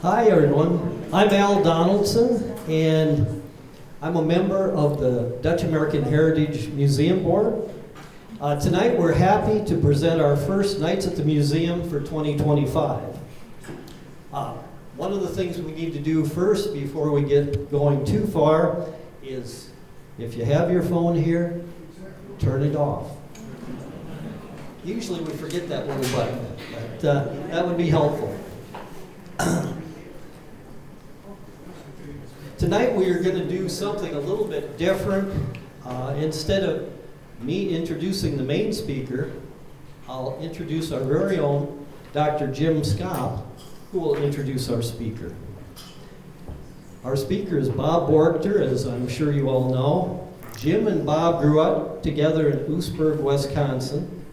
Hi everyone, I'm Al Donaldson and I'm a member of the Dutch American Heritage Museum Board. Tonight we're happy to present our first Nights at the Museum for 2025. One of the things we need to do first before we get going too far is, if you have your phone here, turn it off. Usually we forget that little button, but that would be helpful. Tonight we are going to do something a little bit different. Instead of me introducing the main speaker, I'll introduce our very own Dr. Jim Scott, who will introduce our speaker. Our speaker is Bob Boerigter, as I'm sure you all know. Jim and Bob grew up together in Oostburg, Wisconsin.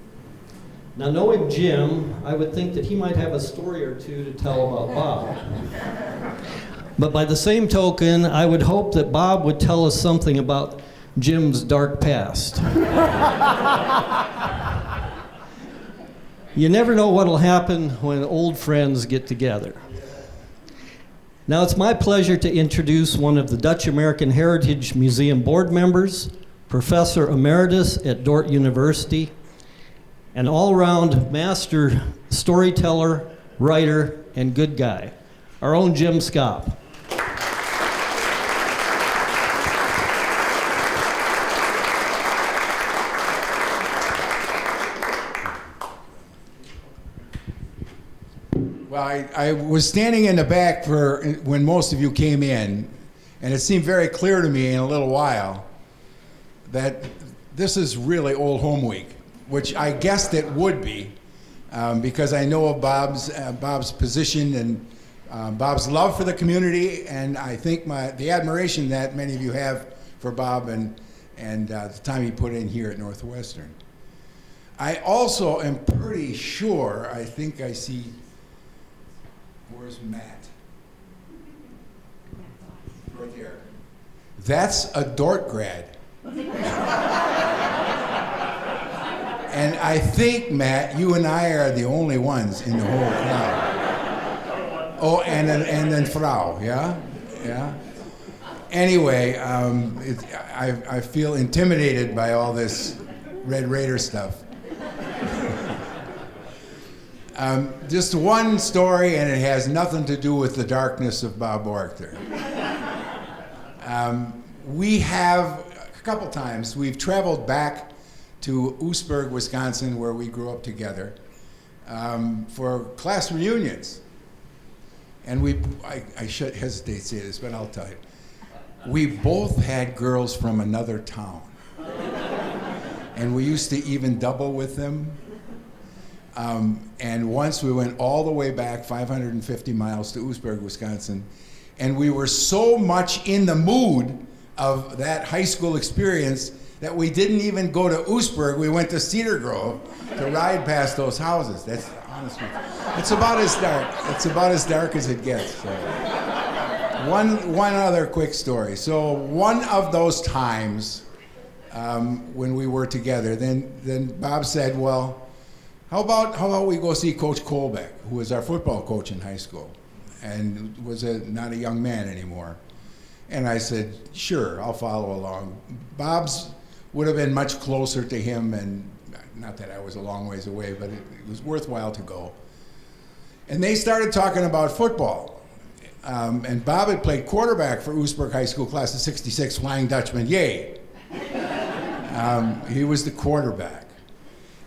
Now, knowing Jim, I would think that he might have a story or two to tell about Bob. But by the same token, I would hope that Bob would tell us something about Jim's dark past. You never know what will happen when old friends get together. Now it's my pleasure to introduce one of the Dutch American Heritage Museum board members, Professor Emeritus at Dordt University, an all-round master storyteller, writer, and good guy, our own Jim Scott. Well, I was standing in the back for when most of you came in, and it seemed very clear to me in a little while that this is really Old Home Week, which I guessed it would be, because I know of Bob's position and Bob's love for the community, and I think the admiration that many of you have for Bob and the time he put in here at Northwestern. I also am pretty sure, I think I see. Where's Matt? Right there. That's a Dordt grad. And I think, Matt, you and I are the only ones in the whole crowd. Oh, and then Frau, yeah? Yeah. Anyway, I feel intimidated by all this Red Raider stuff. Just one story, and it has nothing to do with the darkness of Bob Boerigter. We have, a couple times, we've traveled back to Oostburg, Wisconsin, where we grew up together, for class reunions. And I should hesitate to say this, but I'll tell you. We both had girls from another town. And we used to even double with them. And once we went all the way back 550 miles to Oostburg, Wisconsin, and we were so much in the mood of that high school experience that we didn't even go to Oostburg. We went to Cedar Grove to ride past those houses. That's honestly, it's about as dark. It's about as dark as it gets. So. One other quick story. So one of those times when we were together, then Bob said, well, how about we go see Coach Kolbeck, who was our football coach in high school and was not a young man anymore. And I said, sure, I'll follow along. Bob's would have been much closer to him, and not that I was a long ways away, but it was worthwhile to go. And they started talking about football. And Bob had played quarterback for Oostburg High School class of '66, Flying Dutchman, yay. He was the quarterback.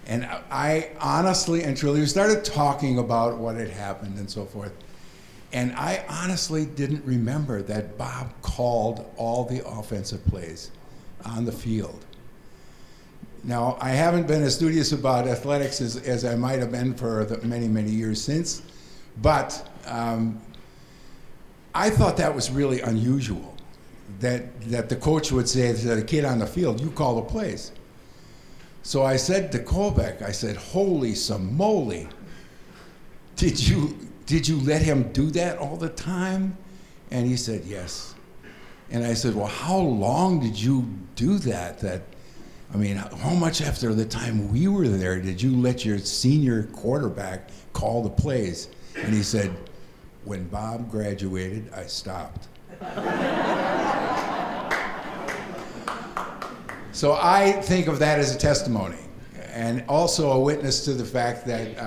And I honestly and truly, we started talking about what had happened and so forth. And I honestly didn't remember that Bob called all the offensive plays on the field. Now, I haven't been as studious about athletics as I might have been for the many, many years since, but I thought that was really unusual, that the coach would say to the kid on the field, you call the plays. So I said to Kolbeck, I said, holy samoli, did you let him do that all the time? And he said, yes. And I said, well, how long did you do that? I mean, how much after the time we were there did you let your senior quarterback call the plays? And he said, when Bob graduated, I stopped. So I think of that as a testimony, and also a witness to the fact that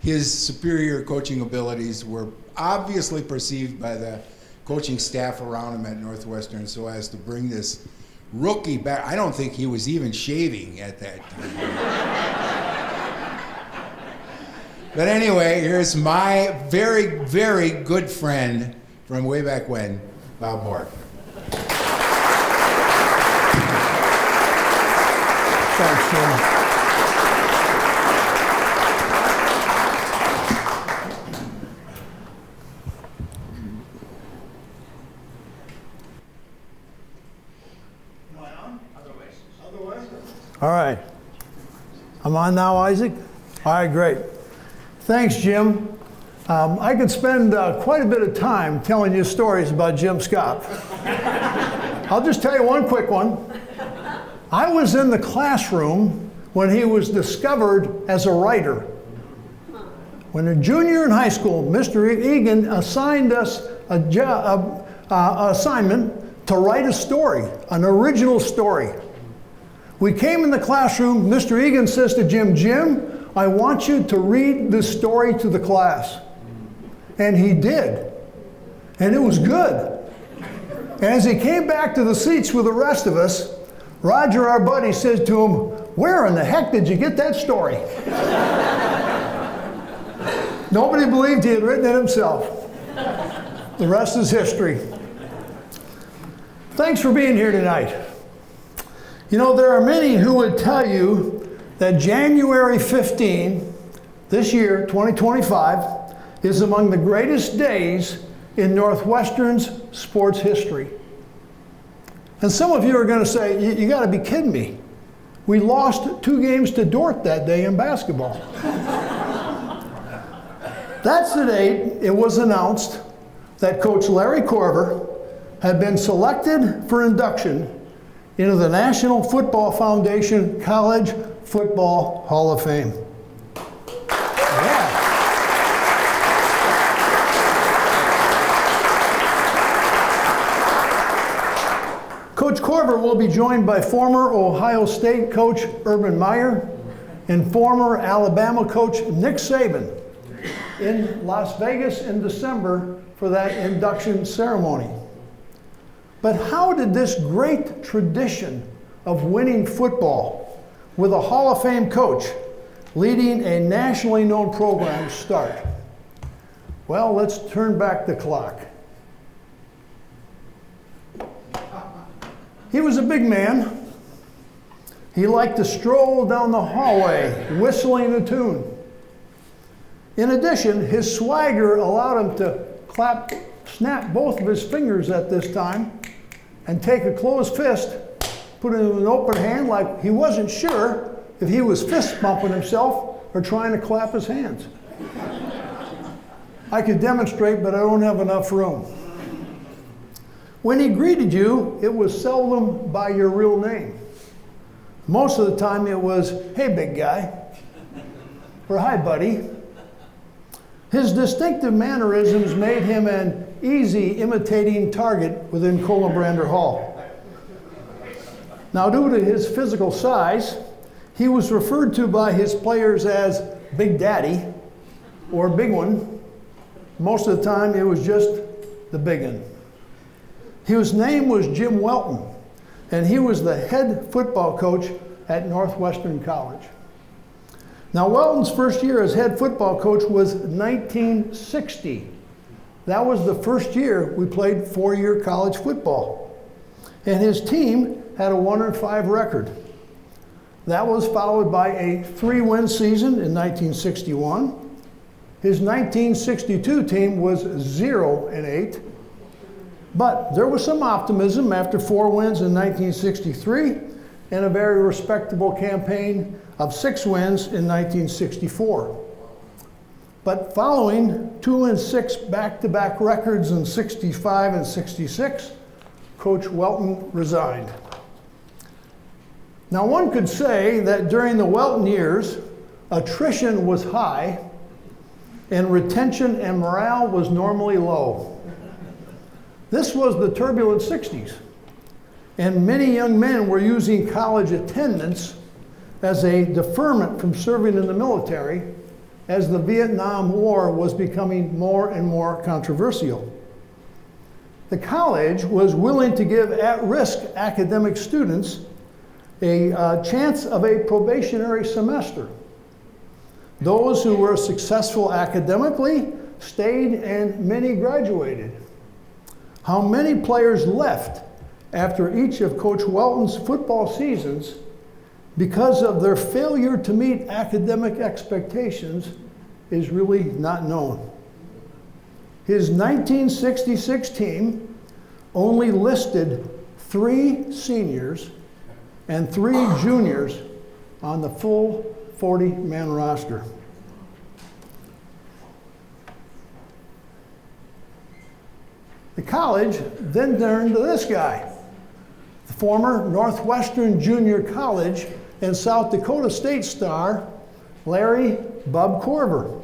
his superior coaching abilities were obviously perceived by the coaching staff around him at Northwestern so as to bring this rookie back. I don't think he was even shaving at that time. But anyway, here's my very, very good friend from way back when, Bob Boerigter. Thanks, Jim. All right. I'm on now, Isaac? All right, great. Thanks, Jim. I could spend quite a bit of time telling you stories about Jim Scott. I'll just tell you one quick one. I was in the classroom when he was discovered as a writer. When a junior in high school, Mr. Egan assigned us an assignment to write a story, an original story. We came in the classroom, Mr. Egan says to Jim, "Jim, I want you to read this story to the class." And he did. And it was good. And as he came back to the seats with the rest of us, Roger, our buddy, says to him, "Where in the heck did you get that story?" Nobody believed he had written it himself. The rest is history. Thanks for being here tonight. You know, there are many who would tell you that January 15, this year, 2025, is among the greatest days in Northwestern's sports history. And some of you are going to say, you got to be kidding me. We lost 2 games to Dordt that day in basketball. That's the date it was announced that Coach Larry Korver had been selected for induction into the National Football Foundation College Football Hall of Fame. Yeah. Coach Korver will be joined by former Ohio State coach Urban Meyer and former Alabama coach Nick Saban in Las Vegas in December for that induction ceremony. But how did this great tradition of winning football with a Hall of Fame coach leading a nationally known program start? Well, let's turn back the clock. He was a big man. He liked to stroll down the hallway whistling a tune. In addition, his swagger allowed him to snap both of his fingers at this time and take a closed fist, put it in an open hand like he wasn't sure if he was fist bumping himself or trying to clap his hands. I could demonstrate, but I don't have enough room. When he greeted you, it was seldom by your real name. Most of the time it was, "Hey, big guy," or "Hi, buddy." His distinctive mannerisms made him an easy imitating target within Columbrander Hall. Now, due to his physical size, he was referred to by his players as Big Daddy or Big One. Most of the time, it was just the Big One. His name was Jim Welton, and he was the head football coach at Northwestern College. Now, Welton's first year as head football coach was 1960. That was the first year we played 4-year college football. And his team had a 1-5 record. That was followed by a 3-win season in 1961. His 1962 team was 0-8. But there was some optimism after 4 wins in 1963 and a very respectable campaign of 6 wins in 1964. But following 2-6 back-to-back records in 65 and 66, Coach Welton resigned. Now, one could say that during the Welton years, attrition was high and retention and morale was normally low. This was the turbulent 60s, and many young men were using college attendance as a deferment from serving in the military as the Vietnam War was becoming more and more controversial. The college was willing to give at-risk academic students a chance of a probationary semester. Those who were successful academically stayed, and many graduated. How many players left after each of Coach Welton's football seasons because of their failure to meet academic expectations is really not known. His 1966 team only listed 3 seniors and 3 juniors on the full 40-man roster. The college then turned to this guy, the former Northwestern Junior College and South Dakota State star, Larry "Bub" Korver.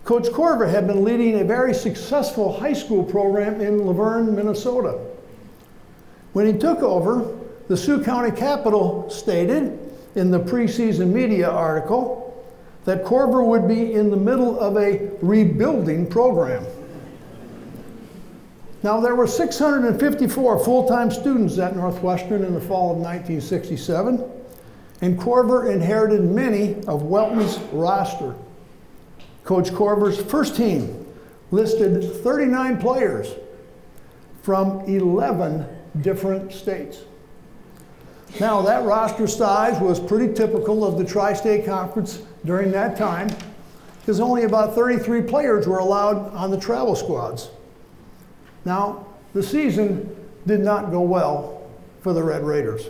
Coach Korver had been leading a very successful high school program in Laverne, Minnesota. When he took over, the Sioux County Capitol stated in the preseason media article that Korver would be in the middle of a rebuilding program. Now, there were 654 full-time students at Northwestern in the fall of 1967, and Korver inherited many of Welton's roster. Coach Korver's first team listed 39 players from 11 different states. Now, that roster size was pretty typical of the Tri-State Conference during that time, because only about 33 players were allowed on the travel squads. Now, the season did not go well for the Red Raiders.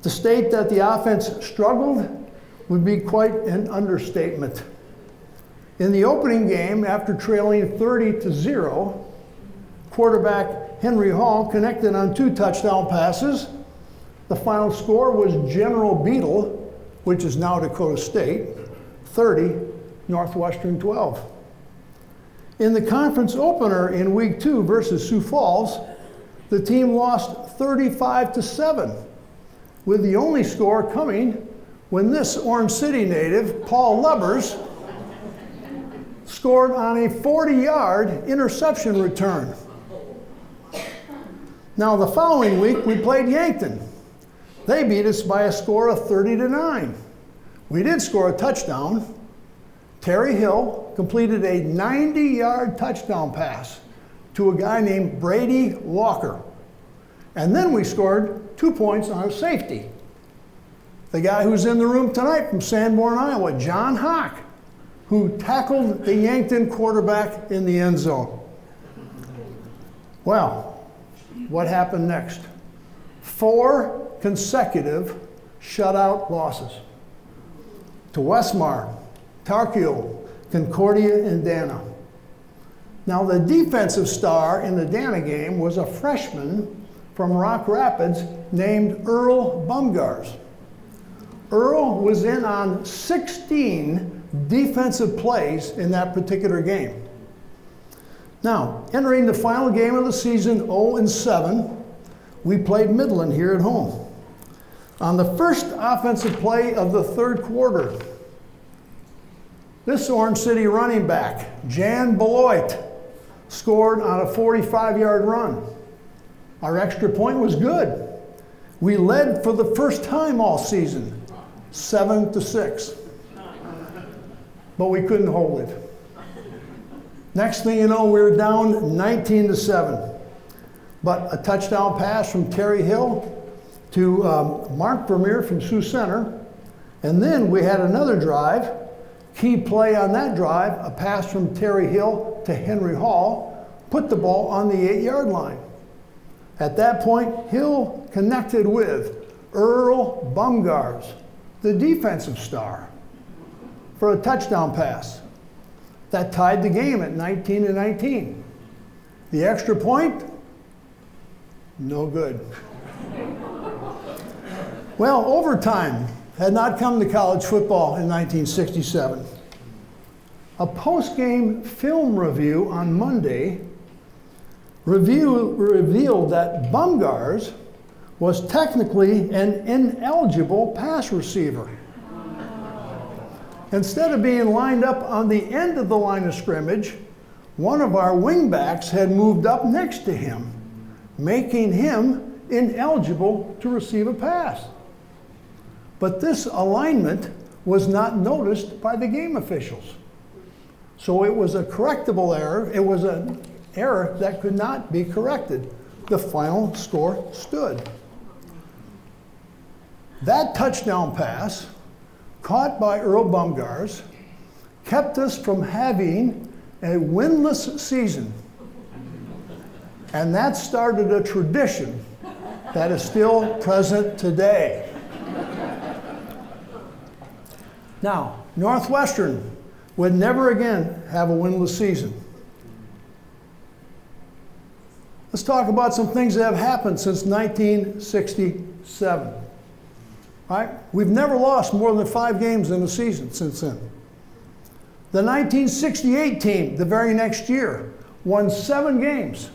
To state that the offense struggled would be quite an understatement. In the opening game, after trailing 30-0, quarterback Henry Hall connected on 2 touchdown passes. The final score was General Beetle, which is now Dakota State, 30, Northwestern 12. In the conference opener in week 2 versus Sioux Falls, the team lost 35-7, with the only score coming when this Orange City native, Paul Lubbers, scored on a 40-yard interception return. Now, the following week, we played Yankton. They beat us by a score of 30-9. We did score a touchdown. Terry Hill completed a 90-yard touchdown pass to a guy named Brady Walker. And then we scored 2 points on a safety. The guy who's in the room tonight from Sanborn, Iowa, John Hawk, who tackled the Yankton quarterback in the end zone. Well, what happened next? 4 consecutive shutout losses to Westmar, Tarkio, Concordia, and Dana. Now, the defensive star in the Dana game was a freshman from Rock Rapids named Earl Bumgars. Earl was in on 16 defensive plays in that particular game. Now, entering the final game of the season 0-7, we played Midland here at home. On the first offensive play of the third quarter, this Orange City running back, Jan Beloit, scored on a 45-yard run. Our extra point was good. We led for the first time all season, 7-6. But we couldn't hold it. Next thing you know, we were down 19-7. But a touchdown pass from Terry Hill to Mark Vermeer from Sioux Center. And then we had another drive. Key play on that drive, a pass from Terry Hill to Henry Hall, put the ball on the 8-yard line. At that point, Hill connected with Earl Bumgars, the defensive star, for a touchdown pass. That tied the game at 19-19. The extra point, no good. Well, overtime had not come to college football in 1967. A post-game film review on Monday revealed that Bumgars was technically an ineligible pass receiver. Instead of being lined up on the end of the line of scrimmage, one of our wingbacks had moved up next to him, making him ineligible to receive a pass. But this alignment was not noticed by the game officials. So it was a correctable error. It was an error that could not be corrected. The final score stood. That touchdown pass, caught by Earl Bumgars, kept us from having a winless season. And that started a tradition that is still present today. Now, Northwestern would never again have a winless season. Let's talk about some things that have happened since 1967. All right? We've never lost more than 5 games in a season since then. The 1968 team, the very next year, won 7 games.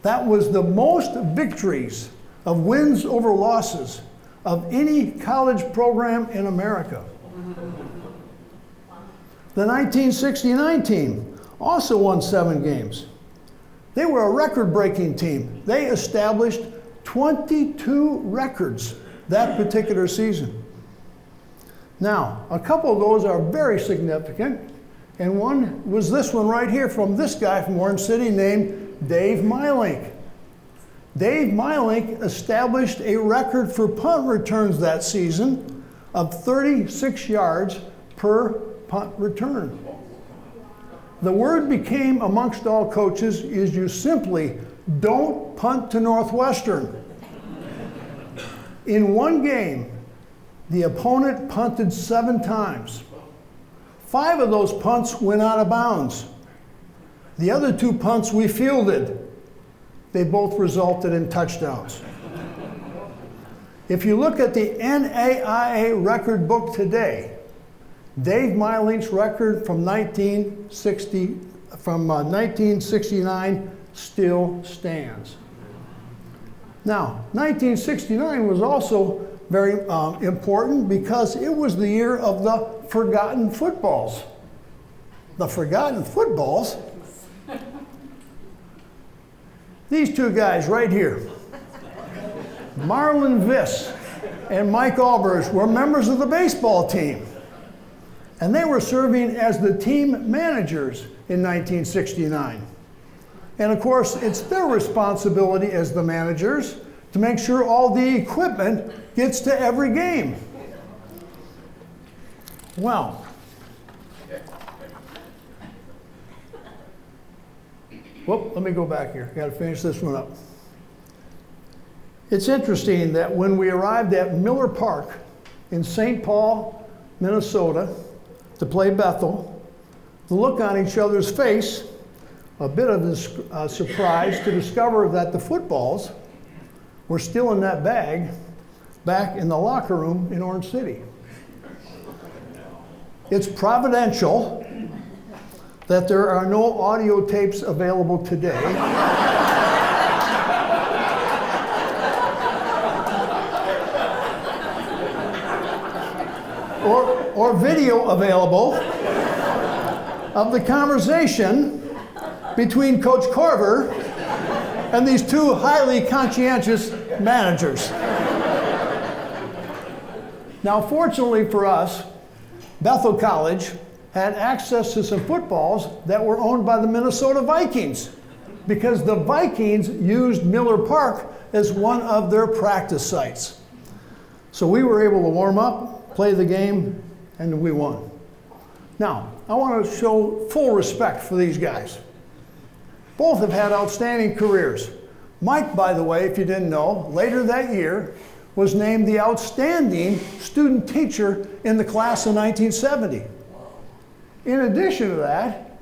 That was the most victories of wins over losses of any college program in America. The 1969 team also won 7 games. They were a record-breaking team. They established 22 records that particular season. Now, a couple of those are very significant, and one was this one right here from this guy from Orange City named Dave Mylink. Dave Mylink established a record for punt returns that season of 36 yards per punt return. The word became amongst all coaches is you simply don't punt to Northwestern. In one game, the opponent punted 7 times. 5 of those punts went out of bounds. The other 2 punts we fielded. They both resulted in touchdowns. If you look at the NAIA record book today, Dave Mylink's record from 1969 still stands. Now, 1969 was also very important because it was the year of the forgotten footballs. The forgotten footballs? These 2 guys right here, Marlon Viss and Mike Albers, were members of the baseball team. And they were serving as the team managers in 1969. And of course, it's their responsibility as the managers to make sure all the equipment gets to every game. Well, let me go back here. Got to finish this one up. It's interesting that when we arrived at Miller Park in St. Paul, Minnesota, to play Bethel, the look on each other's face, a bit of a surprise to discover that the footballs were still in that bag back in the locker room in Orange City. It's providential that there are no audio tapes available today. or video available of the conversation between Coach Corver and these 2 highly conscientious managers. Now, fortunately for us, Bethel College had access to some footballs that were owned by the Minnesota Vikings because the Vikings used Miller Park as one of their practice sites. So we were able to warm up, play the game, and we won. Now, I want to show full respect for these guys. Both have had outstanding careers. Mike, by the way, if you didn't know, later that year was named the outstanding student teacher in the class of 1970. In addition to that,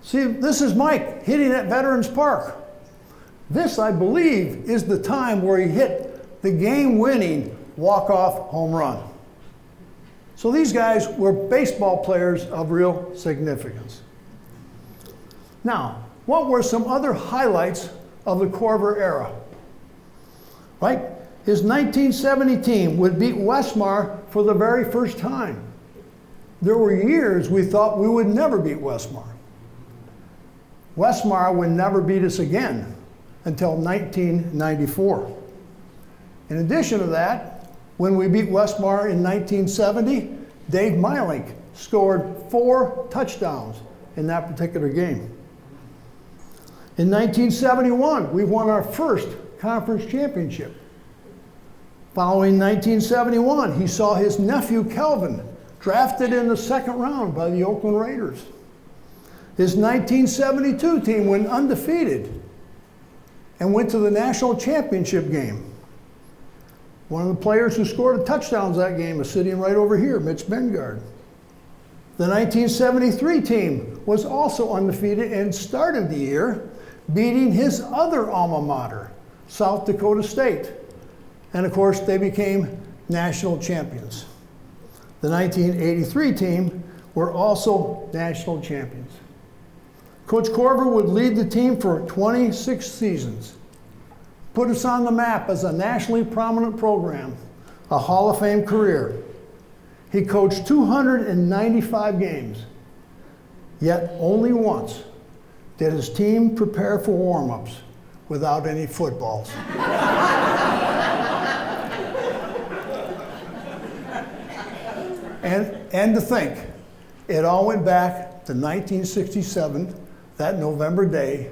see, this is Mike hitting at Veterans Park. This, I believe, is the time where he hit the game-winning walk-off home run. So these guys were baseball players of real significance. Now, what were some other highlights of the Corver era? Right? His 1970 team would beat Westmar for the very first time. There were years we thought we would never beat Westmar. Westmar would never beat us again until 1994. In addition to that, when we beat Westmar in 1970, Dave Meilink scored 4 touchdowns in that particular game. In 1971, we won our first conference championship. Following 1971, he saw his nephew Kelvin drafted in the 2nd round by the Oakland Raiders. His 1972 team went undefeated and went to the national championship game. One of the players who scored the touchdowns that game is sitting right over here, Mitch Bengard. The 1973 team was also undefeated and started the year beating his other alma mater, South Dakota State. And of course, they became national champions. The 1983 team were also national champions. Coach Corver would lead the team for 26 seasons, put us on the map as a nationally prominent program, a Hall of Fame career. He coached 295 games, yet only once did his team prepare for warm-ups without any footballs. And to think, it all went back to 1967, that November day,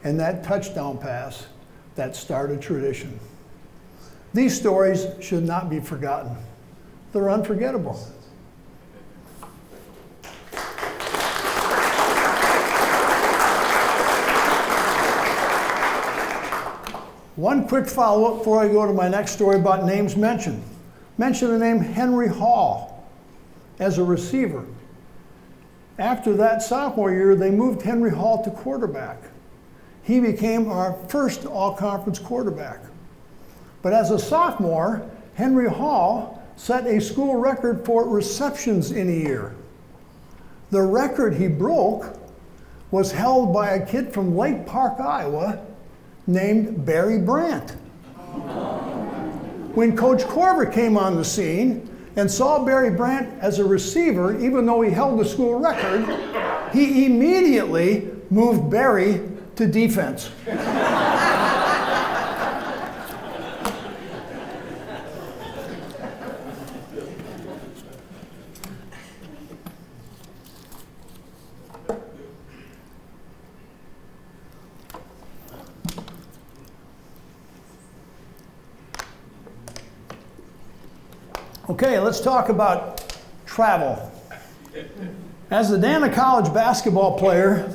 and that touchdown pass that started tradition. These stories should not be forgotten. They're unforgettable. One quick follow-up before I go to my next story about names mentioned. Mention the name Henry Hall as a receiver. After that sophomore year, they moved Henry Hall to quarterback. He became our first all-conference quarterback. But as a sophomore, Henry Hall set a school record for receptions in a year. The record he broke was held by a kid from Lake Park, Iowa, named Barry Brandt. When Coach Corver came on the scene and saw Barry Brandt as a receiver, even though he held the school record, he immediately moved Barry to defense. Okay, let's talk about travel. As the Dana College basketball player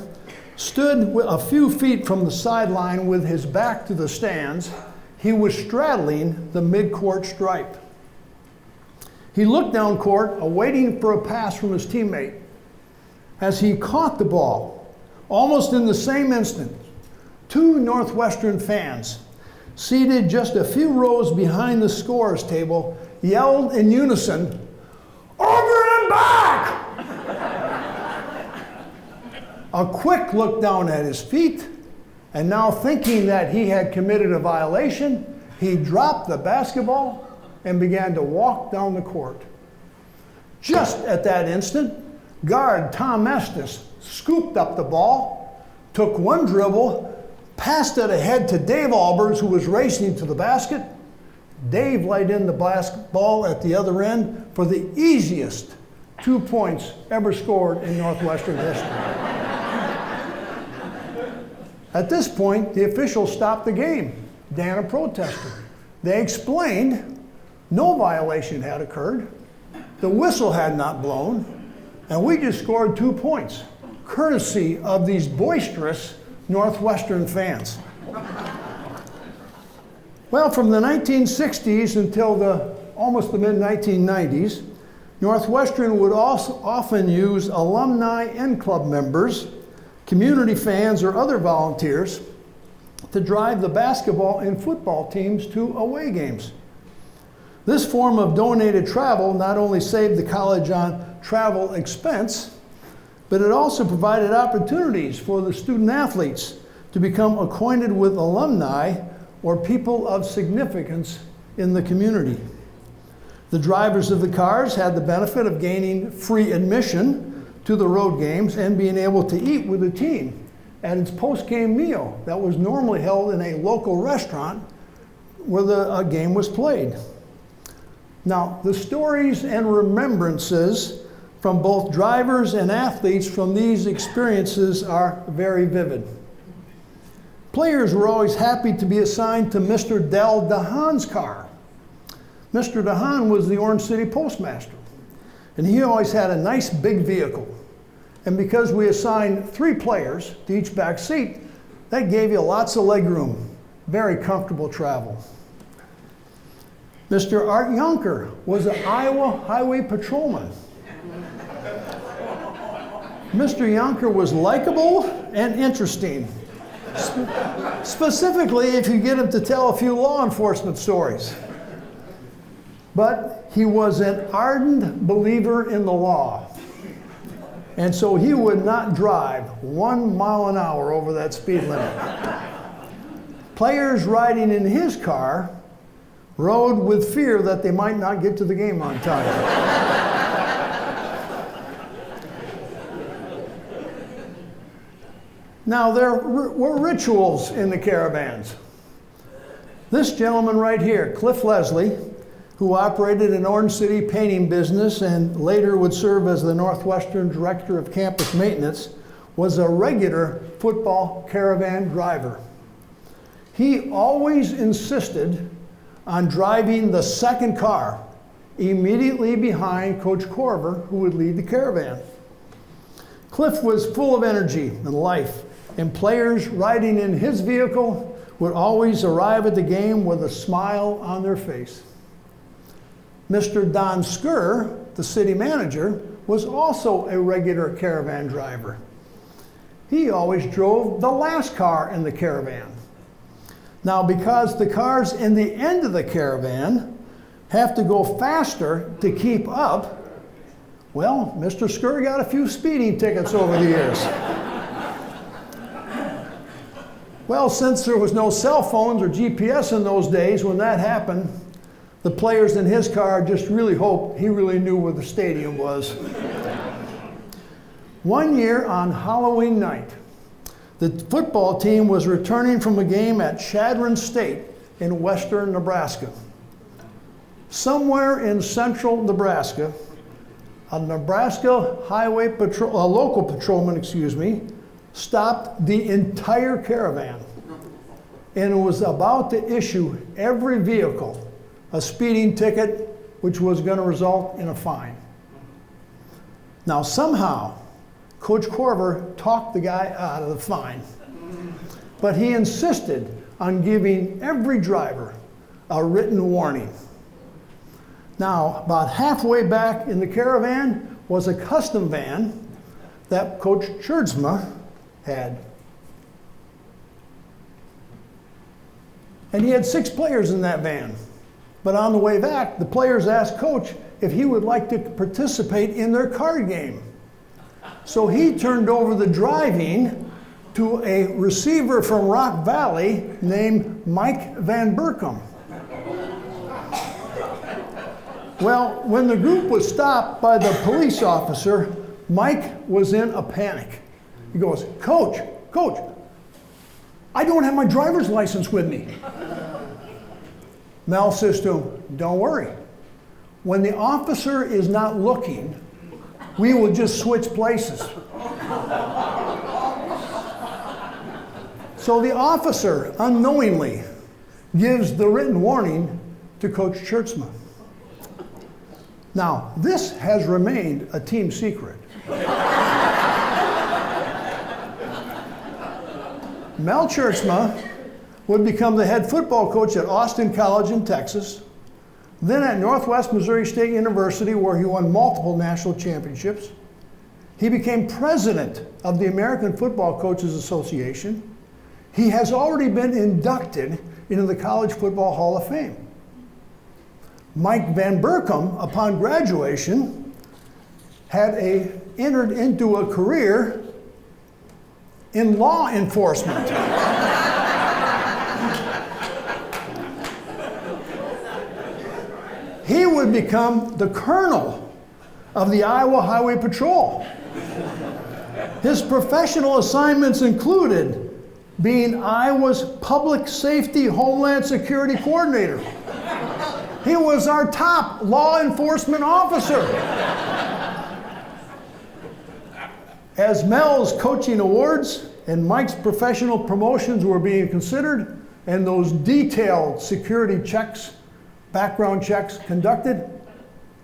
stood a few feet from the sideline with his back to the stands, he was straddling the midcourt stripe. He looked down court, awaiting for a pass from his teammate. As he caught the ball, almost in the same instant, 2 Northwestern fans, seated just a few rows behind the scorer's table, yelled in unison, "Over and back!" A quick look down at his feet, and now thinking that he had committed a violation, he dropped the basketball and began to walk down the court. Just at that instant, guard Tom Estes scooped up the ball, took one dribble, passed it ahead to Dave Albers, who was racing to the basket. Dave laid in the basketball at the other end for the easiest 2 points ever scored in Northwestern history. At this point, the officials stopped the game. Dana protested. They explained no violation had occurred, the whistle had not blown, and we just scored 2 points, courtesy of these boisterous Northwestern fans. Well, from the 1960s until almost the mid-1990s, Northwestern would also often use alumni and club members, community fans, or other volunteers to drive the basketball and football teams to away games. This form of donated travel not only saved the college on travel expense, but it also provided opportunities for the student athletes to become acquainted with alumni or people of significance in the community. The drivers of the cars had the benefit of gaining free admission to the road games and being able to eat with the team at its post-game meal that was normally held in a local restaurant where the game was played. Now, the stories and remembrances from both drivers and athletes from these experiences are very vivid. Players were always happy to be assigned to Mr. Del DAHM's car. Mr. DAHM was the Orange City postmaster, and he always had a nice big vehicle. And because we assigned 3 players to each back seat, that gave you lots of leg room, very comfortable travel. Mr. Art Yunker was an Iowa highway patrolman. Mr. Yunker was likable and interesting, specifically if you get him to tell a few law enforcement stories. But he was an ardent believer in the law. And so he would not drive 1 mile an hour over that speed limit. Players riding in his car rode with fear that they might not get to the game on time. Now, there were rituals in the caravans. This gentleman right here, Cliff Leslie, who operated an Orange City painting business and later would serve as the Northwestern Director of Campus Maintenance, was a regular football caravan driver. He always insisted on driving the second car immediately behind Coach Corver, who would lead the caravan. Cliff was full of energy and life, and players riding in his vehicle would always arrive at the game with a smile on their face. Mr. Don Skur, the city manager, was also a regular caravan driver. He always drove the last car in the caravan. Now, because the cars in the end of the caravan have to go faster to keep up, well, Mr. Skur got a few speeding tickets over the years. Well, since there was no cell phones or GPS in those days when that happened, the players in his car just really hoped he really knew where the stadium was. One year on Halloween night, the football team was returning from a game at Chadron State in western Nebraska. Somewhere in central Nebraska, a local patrolman, stopped the entire caravan and was about to issue every vehicle a speeding ticket, which was going to result in a fine. Now, somehow, Coach Corver talked the guy out of the fine, but he insisted on giving every driver a written warning. Now, about halfway back in the caravan was a custom van that Coach Cherdsma had. And he had 6 players in that van. But on the way back, the players asked Coach if he would like to participate in their card game. So he turned over the driving to a receiver from Rock Valley named Mike Van Burkum. Well, when the group was stopped by the police officer, Mike was in a panic. He goes, Coach, I don't have my driver's license with me. Mel says to him, don't worry. When the officer is not looking, we will just switch places. So the officer, unknowingly, gives the written warning to Coach Cherdsma. Now, this has remained a team secret. Mel Cherdsma would become the head football coach at Austin College in Texas, then at Northwest Missouri State University, where he won multiple national championships. He became president of the American Football Coaches Association. He has already been inducted into the College Football Hall of Fame. Mike Van Berkom, upon graduation, had entered into a career in law enforcement. He would become the colonel of the Iowa Highway Patrol. His professional assignments included being Iowa's Public Safety Homeland Security Coordinator. He was our top law enforcement officer. As Mel's coaching awards and Mike's professional promotions were being considered, and those detailed security checks, background checks conducted,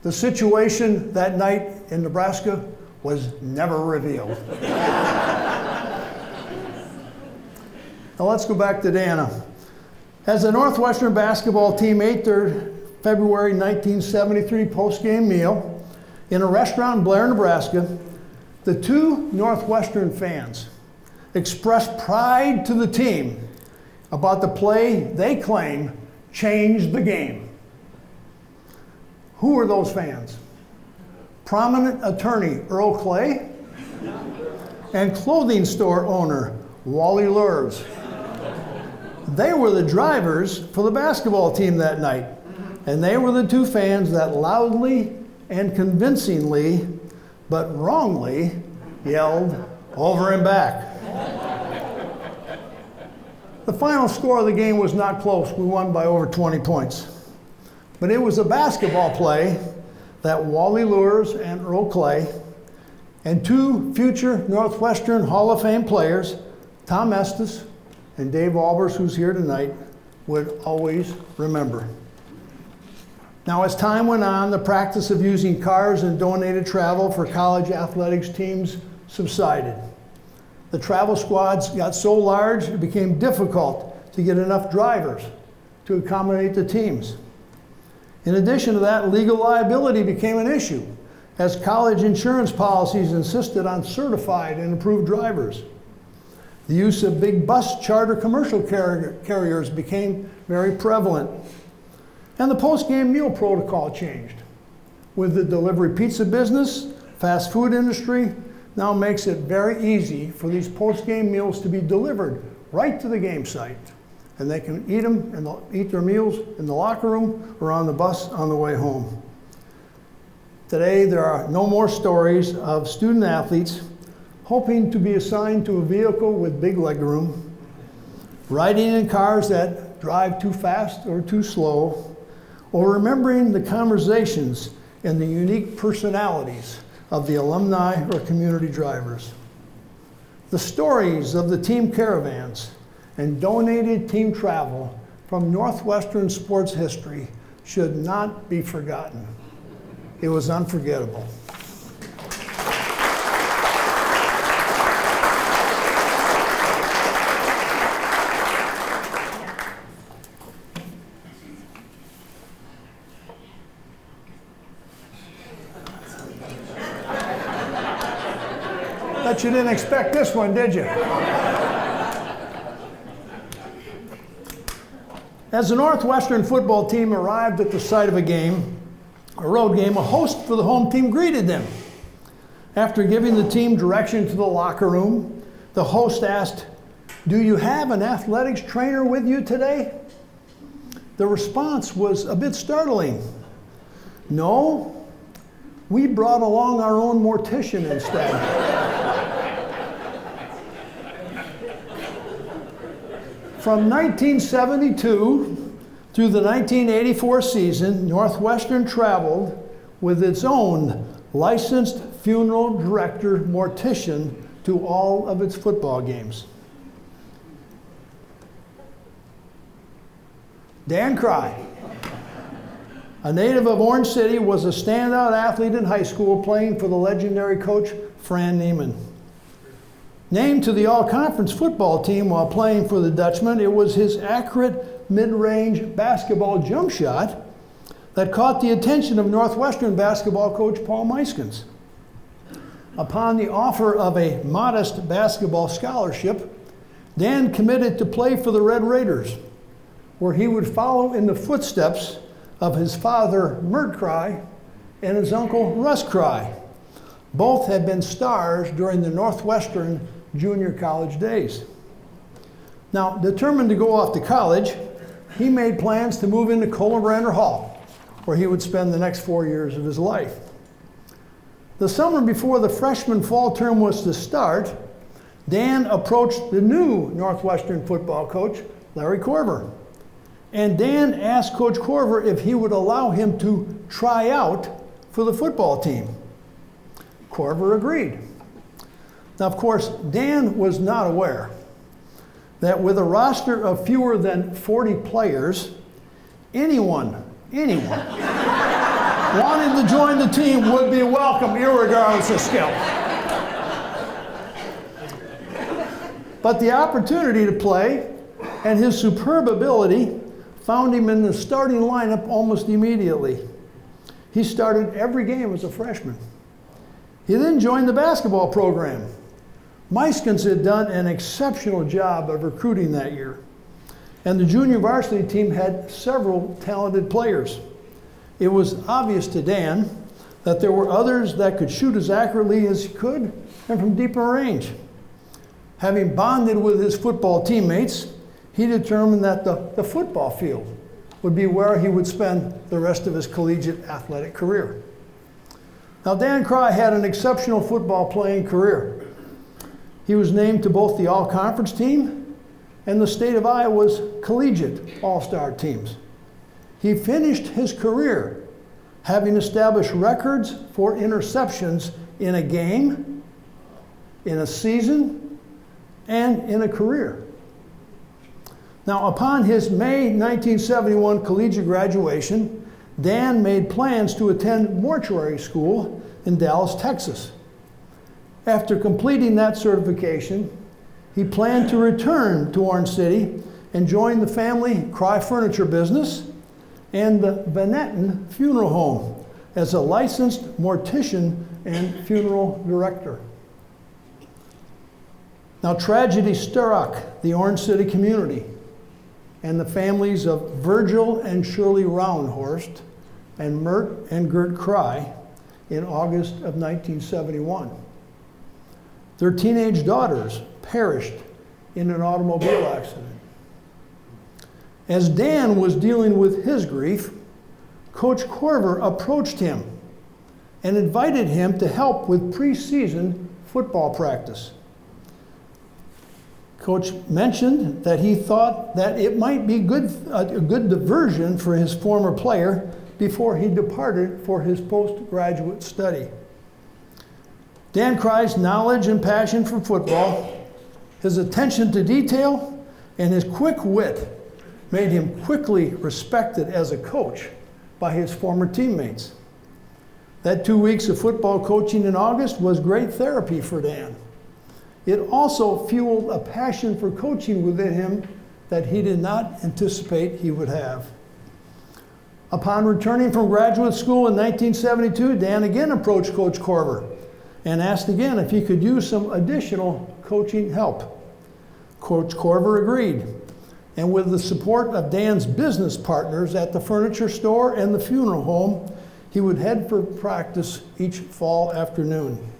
the situation that night in Nebraska was never revealed. Now let's go back to Dana. As the Northwestern basketball team ate their February 1973 post-game meal in a restaurant in Blair, Nebraska, the two Northwestern fans expressed pride to the team about the play they claim changed the game. Who were those fans? Prominent attorney Earl Clay and clothing store owner Wally Lurs. They were the drivers for the basketball team that night, and they were the two fans that loudly and convincingly, but wrongly, yelled over and back. The final score of the game was not close. We won by over 20 points. But it was a basketball play that Wally Lures and Earl Clay and two future Northwestern Hall of Fame players, Tom Estes and Dave Albers, who's here tonight, would always remember. Now, as time went on, the practice of using cars and donated travel for college athletics teams subsided. The travel squads got so large, it became difficult to get enough drivers to accommodate the teams. In addition to that, legal liability became an issue, as college insurance policies insisted on certified and approved drivers. The use of big bus charter commercial carriers became very prevalent. And the post-game meal protocol changed. With the delivery pizza business, fast food industry now makes it very easy for these post-game meals to be delivered right to the game site. And they can eat them and eat their meals in the locker room or on the bus on the way home. Today, there are no more stories of student athletes hoping to be assigned to a vehicle with big legroom, riding in cars that drive too fast or too slow, or remembering the conversations and the unique personalities of the alumni or community drivers. The stories of the team caravans and donated team travel from Northwestern sports history should not be forgotten. It was unforgettable. Bet you didn't expect this one, did you? As the Northwestern football team arrived at the site of a game, a road game, a host for the home team greeted them. After giving the team direction to the locker room, the host asked, "Do you have an athletics trainer with you today?" The response was a bit startling. "No, we brought along our own mortician instead." From 1972 through the 1984 season, Northwestern traveled with its own licensed funeral director mortician to all of its football games. Dan Cry, a native of Orange City, was a standout athlete in high school, playing for the legendary coach Fran Neiman. Named to the all-conference football team while playing for the Dutchman, it was his accurate mid-range basketball jump shot that caught the attention of Northwestern basketball coach Paul Meiskens. Upon the offer of a modest basketball scholarship, Dan committed to play for the Red Raiders, where he would follow in the footsteps of his father, Mert Cry, and his uncle, Russ Cry. Both had been stars during the Northwestern junior college days. Now, determined to go off to college, he made plans to move into Kohlenbrander Hall, where he would spend the next 4 years of his life. The summer before the freshman fall term was to start, Dan approached the new Northwestern football coach, Larry Korver. And Dan asked Coach Korver if he would allow him to try out for the football team. Korver agreed. Now, of course, Dan was not aware that with a roster of fewer than 40 players, anyone wanting to join the team would be welcome, irregardless of skill. But the opportunity to play and his superb ability found him in the starting lineup almost immediately. He started every game as a freshman. He then joined the basketball program. Meiskens had done an exceptional job of recruiting that year, and the junior varsity team had several talented players. It was obvious to Dan that there were others that could shoot as accurately as he could and from deeper range. Having bonded with his football teammates, he determined that the football field would be where he would spend the rest of his collegiate athletic career. Now, Dan Cry had an exceptional football playing career. He was named to both the all-conference team and the state of Iowa's collegiate all-star teams. He finished his career having established records for interceptions in a game, in a season, and in a career. Now, upon his May 1971 collegiate graduation, Dan made plans to attend mortuary school in Dallas, Texas. After completing that certification, he planned to return to Orange City and join the family Cry furniture business and the Benetton Funeral Home as a licensed mortician and funeral director. Now, tragedy struck the Orange City community and the families of Virgil and Shirley Roundhorst and Mert and Gert Cry in August of 1971. Their teenage daughters perished in an automobile accident. As Dan was dealing with his grief, Coach Korver approached him and invited him to help with preseason football practice. Coach mentioned that he thought that it might be a good diversion for his former player before he departed for his postgraduate study. Dan Cry's knowledge and passion for football, his attention to detail, and his quick wit made him quickly respected as a coach by his former teammates. That 2 weeks of football coaching in August was great therapy for Dan. It also fueled a passion for coaching within him that he did not anticipate he would have. Upon returning from graduate school in 1972, Dan again approached Coach Korver and asked again if he could use some additional coaching help. Coach Korver agreed, and with the support of Dan's business partners at the furniture store and the funeral home, he would head for practice each fall afternoon.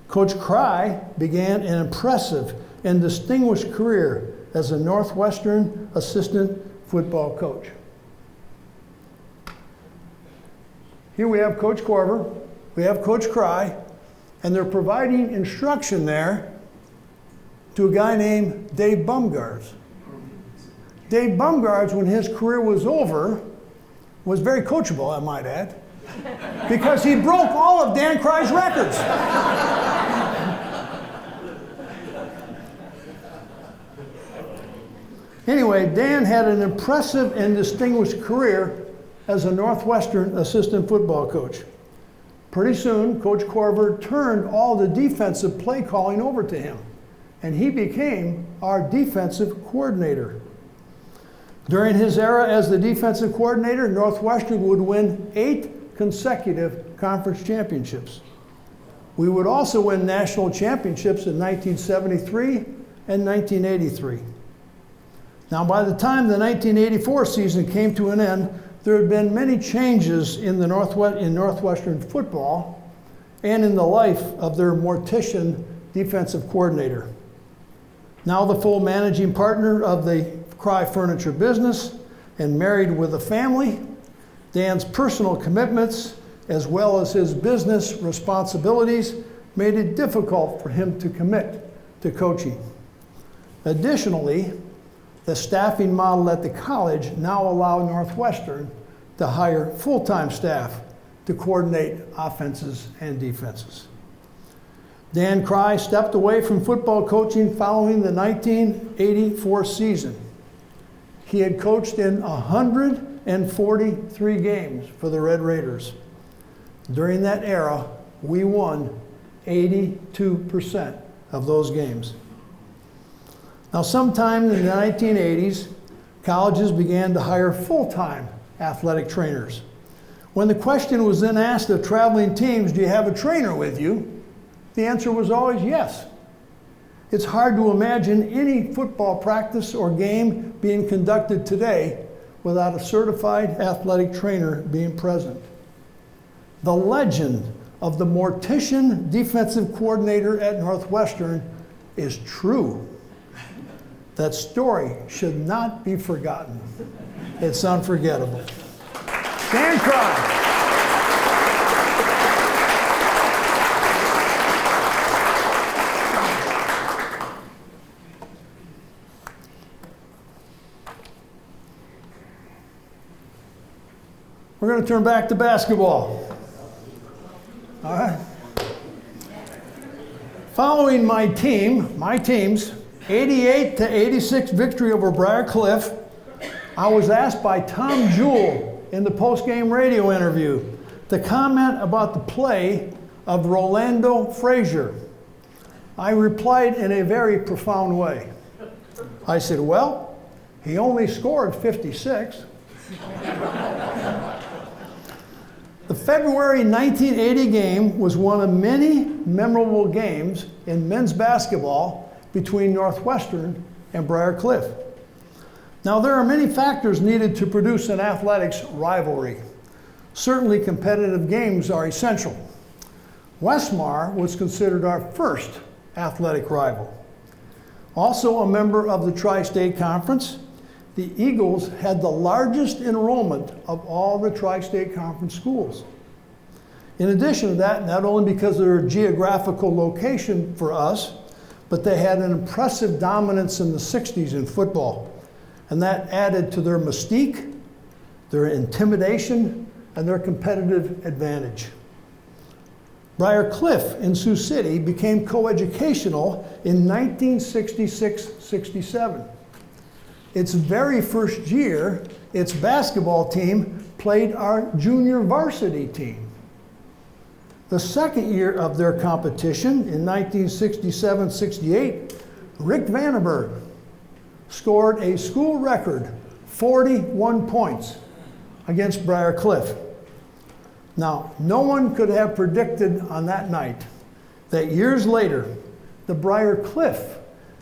Coach Cry began an impressive and distinguished career as a Northwestern assistant football coach. Here we have Coach Korver, we have Coach Cry, and they're providing instruction there to a guy named Dave Bumgards. Dave Bumgards, when his career was over, was very coachable, I might add, because he broke all of Dan Cry's records. Anyway, Dan had an impressive and distinguished career as a Northwestern assistant football coach. Pretty soon, Coach Korver turned all the defensive play calling over to him, and he became our defensive coordinator. During his era as the defensive coordinator, Northwestern would win 8 consecutive conference championships. We would also win national championships in 1973 and 1983. Now, by the time the 1984 season came to an end, there had been many changes in Northwestern football and in the life of their mortician defensive coordinator. Now the full managing partner of the Cry Furniture business and married with a family, Dan's personal commitments as well as his business responsibilities made it difficult for him to commit to coaching. Additionally, the staffing model at the college now allowed Northwestern to hire full-time staff to coordinate offenses and defenses. Dan Cry stepped away from football coaching following the 1984 season. He had coached in 143 games for the Red Raiders. During that era, we won 82% of those games. Now, sometime in the 1980s, colleges began to hire full-time athletic trainers. When the question was then asked of traveling teams, do you have a trainer with you? The answer was always yes. It's hard to imagine any football practice or game being conducted today without a certified athletic trainer being present. The legend of the mortician defensive coordinator at Northwestern is true. That story should not be forgotten. It's unforgettable. Dan Cry. We're going to turn back to basketball. All right. Following my team's 88-86 victory over Briar Cliff, I was asked by Tom Jewell in the post-game radio interview to comment about the play of Rolando Frazier. I replied in a very profound way. I said, well, he only scored 56. The February 1980 game was one of many memorable games in men's basketball between Northwestern and Briar Cliff. Now, there are many factors needed to produce an athletics rivalry. Certainly, competitive games are essential. Westmar was considered our first athletic rival. Also a member of the Tri-State Conference, the Eagles had the largest enrollment of all the Tri-State Conference schools. In addition to that, not only because of their geographical location for us, but they had an impressive dominance in the 60s in football. And that added to their mystique, their intimidation, and their competitive advantage. Briar Cliff in Sioux City became coeducational in 1966-67. Its very first year, its basketball team played our junior varsity team. The second year of their competition, in 1967-68, Rick Vandenberg scored a school record 41 points against Briar Cliff. Now, no one could have predicted on that night that years later, the Briar Cliff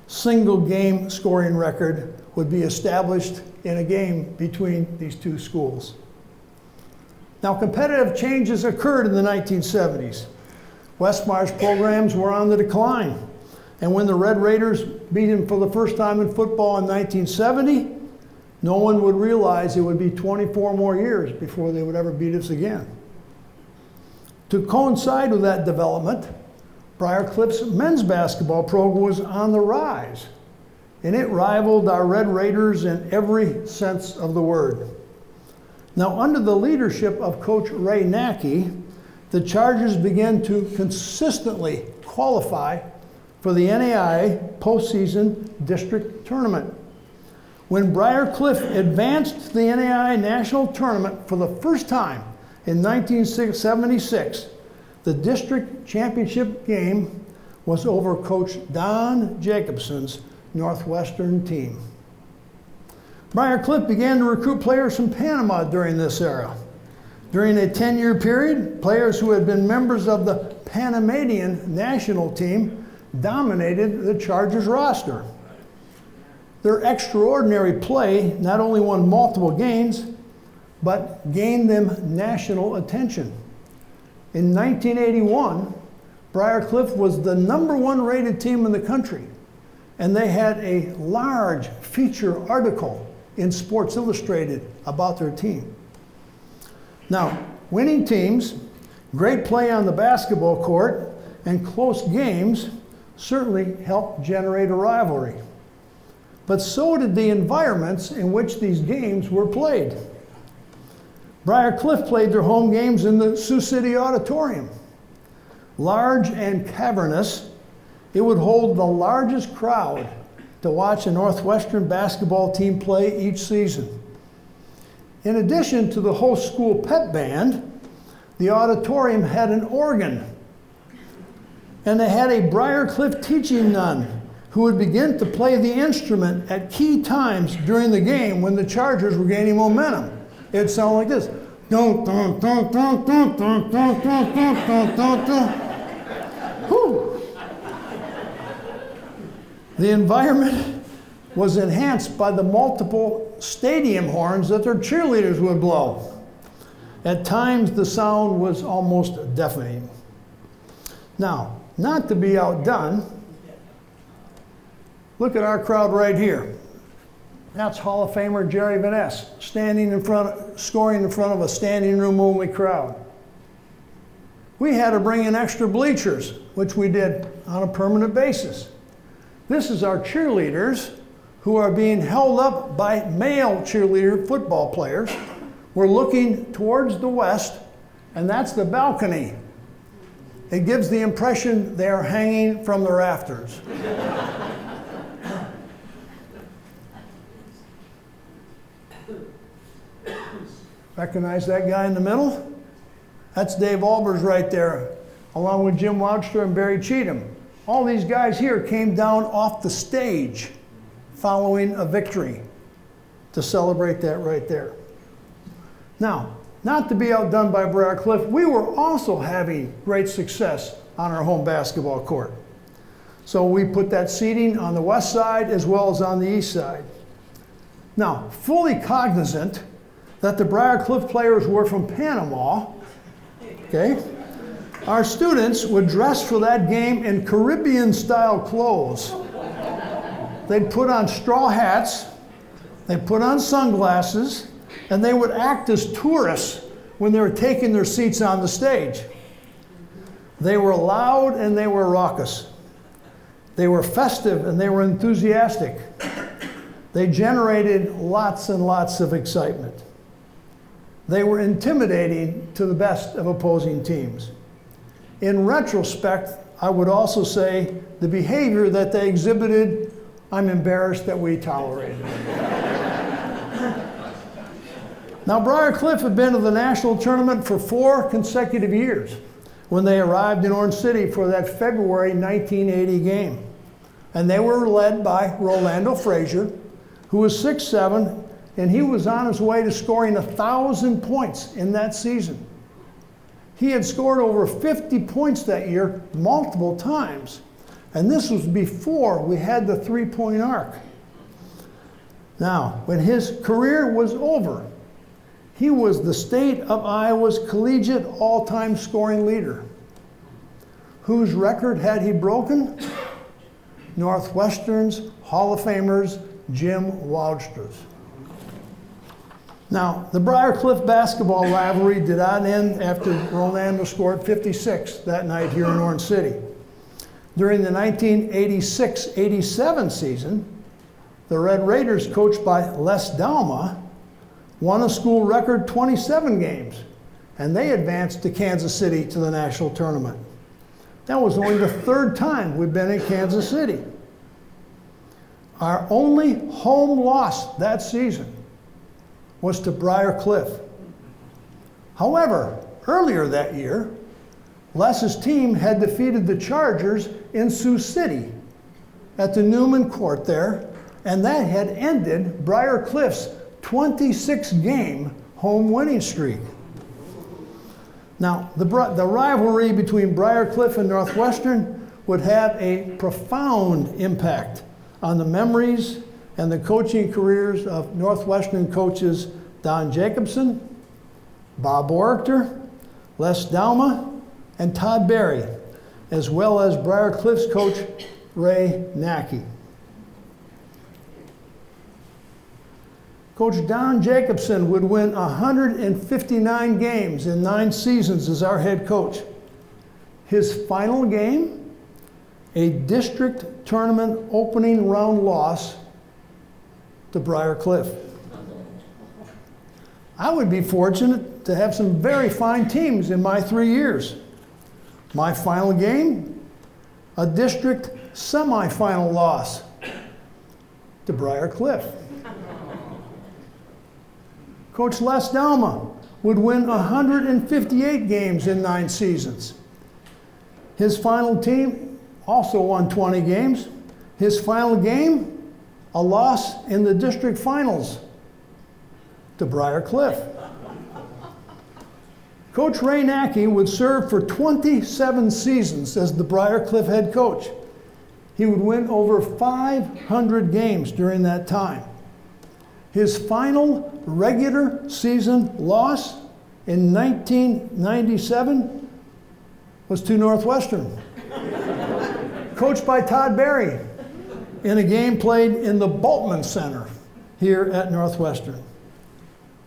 single game scoring record would be established in a game between these two schools. Now, competitive changes occurred in the 1970s. Westmar's programs were on the decline. And when the Red Raiders beat him for the first time in football in 1970, no one would realize it would be 24 more years before they would ever beat us again. To coincide with that development, Briar Cliff's men's basketball program was on the rise, and it rivaled our Red Raiders in every sense of the word. Now, under the leadership of Coach Ray Nackey, the Chargers began to consistently qualify for the NAIA postseason district tournament. When Briar Cliff advanced to the NAIA national tournament for the first time in 1976, the district championship game was over Coach Don Jacobson's Northwestern team. Briar Cliff began to recruit players from Panama during this era. During a 10-year period, players who had been members of the Panamanian national team dominated the Chargers roster. Their extraordinary play not only won multiple games, but gained them national attention. In 1981, Briarcliff was the #1 rated team in the country, and they had a large feature article in Sports Illustrated about their team. Now, winning teams, great play on the basketball court, and close games certainly helped generate a rivalry. But so did the environments in which these games were played. Briarcliff played their home games in the Sioux City Auditorium. Large and cavernous, it would hold the largest crowd to watch a Northwestern basketball team play each season. In addition to the host school pep band, the auditorium had an organ, and they had a Briarcliff teaching nun who would begin to play the instrument at key times during the game when the Chargers were gaining momentum. It'd sound like this. Dun, dun, dun, dun, dun, dun, dun, dun, dun, dun, dun. Whew. The environment was enhanced by the multiple stadium horns that their cheerleaders would blow. At times, the sound was almost deafening. Now, not to be outdone, look at our crowd right here. That's Hall of Famer Jerry Van Ness, scoring in front of a standing room only crowd. We had to bring in extra bleachers, which we did on a permanent basis. This is our cheerleaders who are being held up by male cheerleader football players. We're looking towards the west, and that's the balcony. It gives the impression they are hanging from the rafters. Recognize that guy in the middle? That's Dave Albers right there, along with Jim Woudster and Barry Cheatham. All these guys here came down off the stage following a victory to celebrate that right there. Now, not to be outdone by Briarcliff, we were also having great success on our home basketball court. So we put that seating on the west side as well as on the east side. Now, fully cognizant that the Briarcliff players were from Panama, okay, our students would dress for that game in Caribbean-style clothes. They'd put on straw hats, they'd put on sunglasses, and they would act as tourists when they were taking their seats on the stage. They were loud and they were raucous. They were festive and they were enthusiastic. They generated lots and lots of excitement. They were intimidating to the best of opposing teams. In retrospect, I would also say the behavior that they exhibited, I'm embarrassed that we tolerated. Now, Briarcliff had been to the national tournament for 4 consecutive years when they arrived in Orange City for that February 1980 game. And they were led by Rolando Frazier, who was 6'7", and he was on his way to scoring 1,000 points in that season. He had scored over 50 points that year multiple times, and this was before we had the three-point arc. Now, when his career was over, he was the state of Iowa's collegiate all-time scoring leader. Whose record had he broken? Northwestern's Hall of Famers, Jim Woudster's. Now, the Briarcliff basketball rivalry did not end after Rolando scored 56 that night here in Orange City. During the 1986-87 season, the Red Raiders, coached by Les Dalma, won a school record 27 games, and they advanced to Kansas City to the national tournament. That was only the 3rd time we've been in Kansas City. Our only home loss that season was to Briarcliff. However, earlier that year, Les's team had defeated the Chargers in Sioux City at the Newman Court there, and that had ended Briarcliff's 26-game home winning streak. Now, the rivalry between Briarcliff and Northwestern would have a profound impact on the memories and the coaching careers of Northwestern coaches Don Jacobson, Bob Boerigter, Les Dauma, and Todd Berry, as well as Briar Cliff's coach, Ray Nackey. Coach Don Jacobson would win 159 games in 9 seasons as our head coach. His final game, a district tournament opening round loss to Briar Cliff. I would be fortunate to have some very fine teams in my 3 years. My final game, a district semifinal loss to Briar Cliff. Coach Les Dauma would win 158 games in 9 seasons. His final team also won 20 games. His final game, a loss in the district finals to Briar Cliff. Coach Ray Nackey would serve for 27 seasons as the Briar Cliff head coach. He would win over 500 games during that time. His final regular season loss in 1997 was to Northwestern, coached by Todd Berry, in a game played in the Bultman Center here at Northwestern.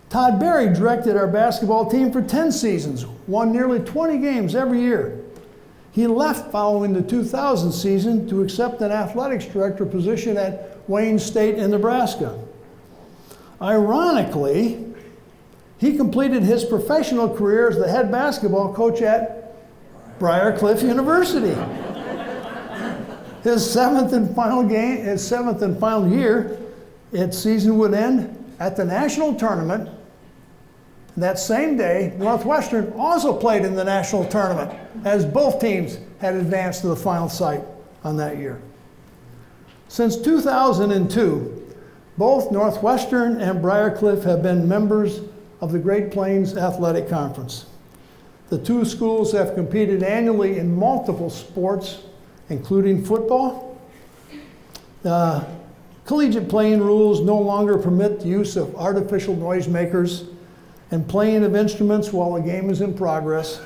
Todd Berry directed our basketball team for 10 seasons, won nearly 20 games every year. He left following the 2000 season to accept an athletics director position at Wayne State in Nebraska. Ironically, he completed his professional career as the head basketball coach at Briar Cliff University. His seventh and final year, its season would end at the national tournament. That same day, Northwestern also played in the national tournament, as both teams had advanced to the final site on that year. Since 2002, both Northwestern and Briar Cliff have been members of the Great Plains Athletic Conference. The two schools have competed annually in multiple sports, including football. Collegiate playing rules no longer permit the use of artificial noisemakers and playing of instruments while a game is in progress.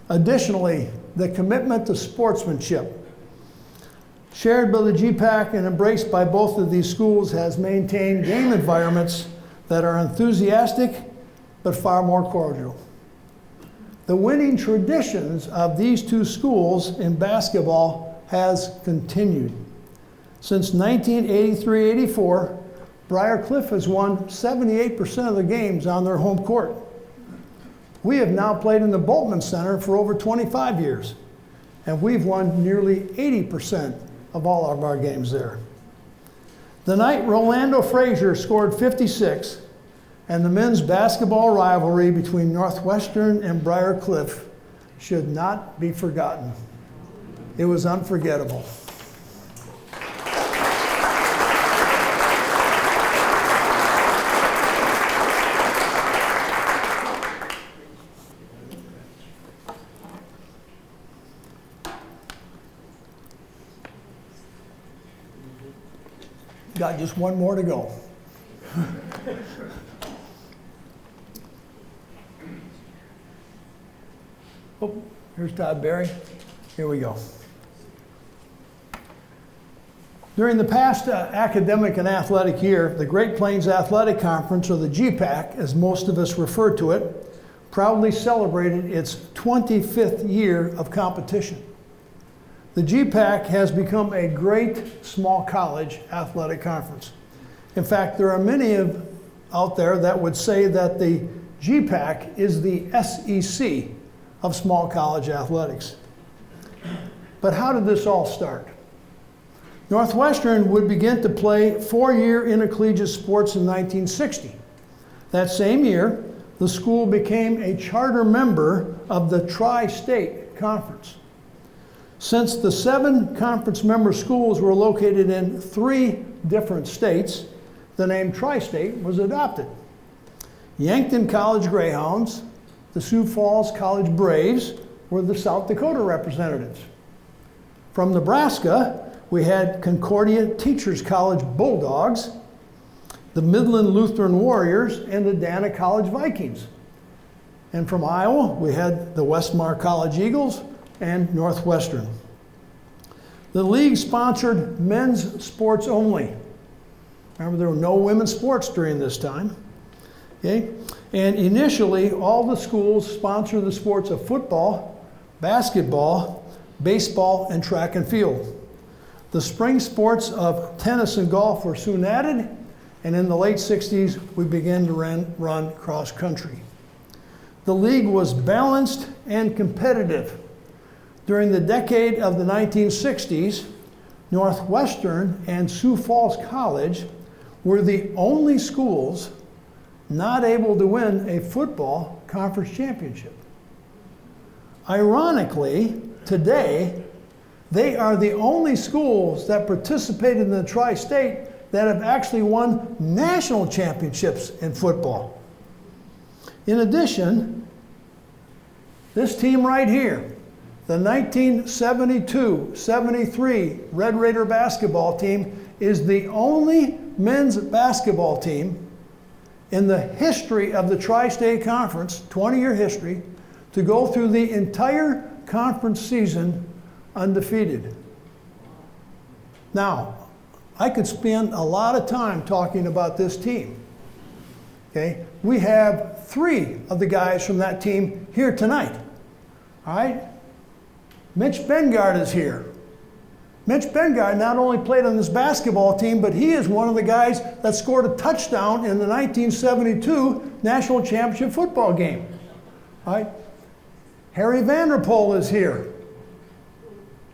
Additionally, the commitment to sportsmanship, shared by the GPAC and embraced by both of these schools, has maintained game environments that are enthusiastic but far more cordial. The winning traditions of these two schools in basketball has continued. Since 1983-84, Briar Cliff has won 78% of the games on their home court. We have now played in the Bultman Center for over 25 years, and we've won nearly 80% of all of our games there. The night Rolando Frazier scored 56, and the men's basketball rivalry between Northwestern and Briar Cliff should not be forgotten. It was unforgettable. Got just one more to go. Oh, here's Todd Berry. Here we go. During the past academic and athletic year, the Great Plains Athletic Conference, or the GPAC, as most of us refer to it, proudly celebrated its 25th year of competition. The GPAC has become a great small college athletic conference. In fact, there are many out there that would say that the GPAC is the SEC of small college athletics. But how did this all start? Northwestern would begin to play 4-year intercollegiate sports in 1960. That same year, the school became a charter member of the Tri-State Conference. Since the 7 conference member schools were located in 3 different states, the name Tri-State was adopted. Yankton College Greyhounds, the Sioux Falls College Braves were the South Dakota representatives. From Nebraska, we had Concordia Teachers College Bulldogs, the Midland Lutheran Warriors, and the Dana College Vikings. And from Iowa, we had the Westmar College Eagles and Northwestern. The league sponsored men's sports only. Remember, there were no women's sports during this time. Okay? And initially, all the schools sponsored the sports of football, basketball, baseball, and track and field. The spring sports of tennis and golf were soon added, and in the late 60s, we began to run cross country. The league was balanced and competitive. During the decade of the 1960s, Northwestern and Sioux Falls College were the only schools not able to win a football conference championship. Ironically, today, they are the only schools that participated in the Tri-State that have actually won national championships in football. In addition, this team right here, the 1972-73 Red Raider basketball team, is the only men's basketball team in the history of the Tri-State Conference, 20-year history, to go through the entire conference season undefeated. Now, I could spend a lot of time talking about this team. Okay? We have 3 of the guys from that team here tonight. All right? Mitch Bengard is here. Mitch Bengard not only played on this basketball team, but he is one of the guys that scored a touchdown in the 1972 National Championship football game. All right? Harry Vanderpool is here.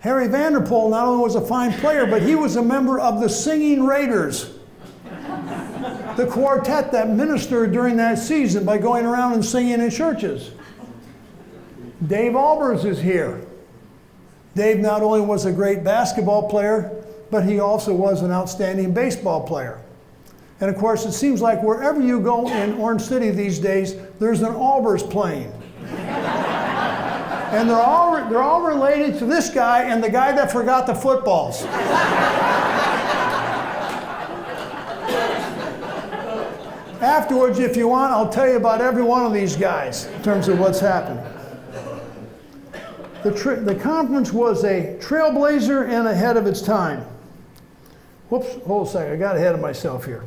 Harry Vanderpool not only was a fine player, but he was a member of the Singing Raiders, the quartet that ministered during that season by going around and singing in churches. Dave Albers is here. Dave not only was a great basketball player, but he also was an outstanding baseball player. And of course, it seems like wherever you go in Orange City these days, there's an Albers playing. And they're all related to this guy and the guy that forgot the footballs. Afterwards, if you want, I'll tell you about every one of these guys in terms of what's happened. The conference was a trailblazer and ahead of its time. Whoops, hold a second, I got ahead of myself here.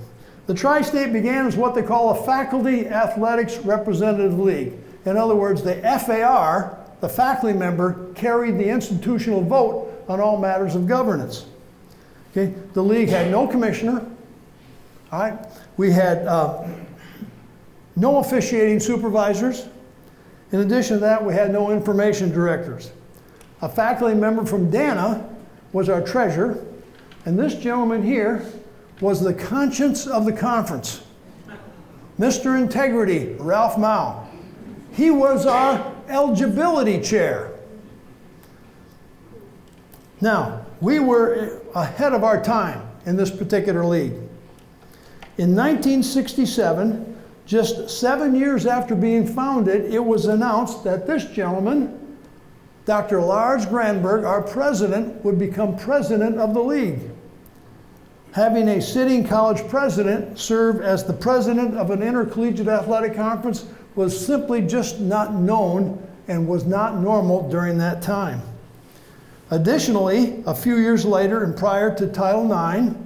The Tri-State began as what they call a Faculty Athletics Representative League. In other words, the FAR, the faculty member, carried the institutional vote on all matters of governance. Okay? The league had no commissioner. All right? We had no officiating supervisors. In addition to that, we had no information directors. A faculty member from Dana was our treasurer, and this gentleman here was the conscience of the conference. Mr. Integrity, Ralph Mao. He was our eligibility chair. Now, we were ahead of our time in this particular league. In 1967, just 7 years after being founded, it was announced that this gentleman, Dr. Lars Granberg, our president, would become president of the league. Having a sitting college president serve as the president of an intercollegiate athletic conference was simply just not known and was not normal during that time. Additionally, a few years later and prior to Title IX,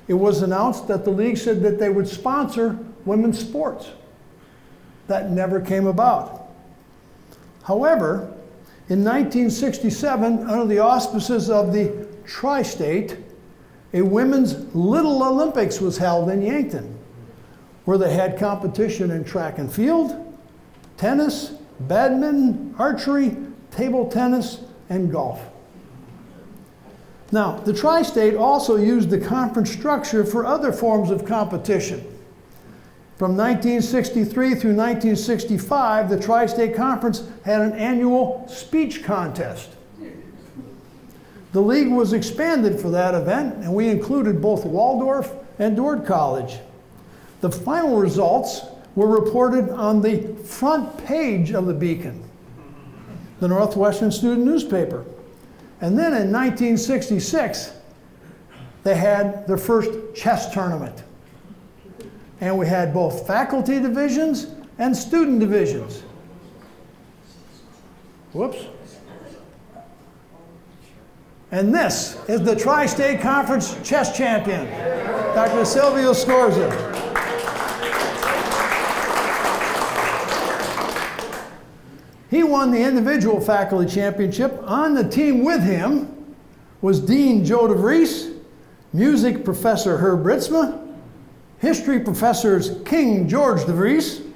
it was announced that the league said that they would sponsor women's sports. That never came about. However, in 1967, under the auspices of the Tri-State, a women's Little Olympics was held in Yankton, where they had competition in track and field, tennis, badminton, archery, table tennis, and golf. Now, the Tri-State also used the conference structure for other forms of competition. From 1963 through 1965, the Tri-State Conference had an annual speech contest. The league was expanded for that event, and we included both Waldorf and Dordt College. The final results were reported on the front page of the Beacon, the Northwestern student newspaper. And then in 1966, they had their first chess tournament. and we had both faculty divisions and student divisions. Whoops. And this is the Tri-State Conference chess champion, Dr. Silvio Scorza. He won the individual faculty championship. On the team with him was Dean Joe DeVries, music professor Herb Ritzma, history professors King George DeVries,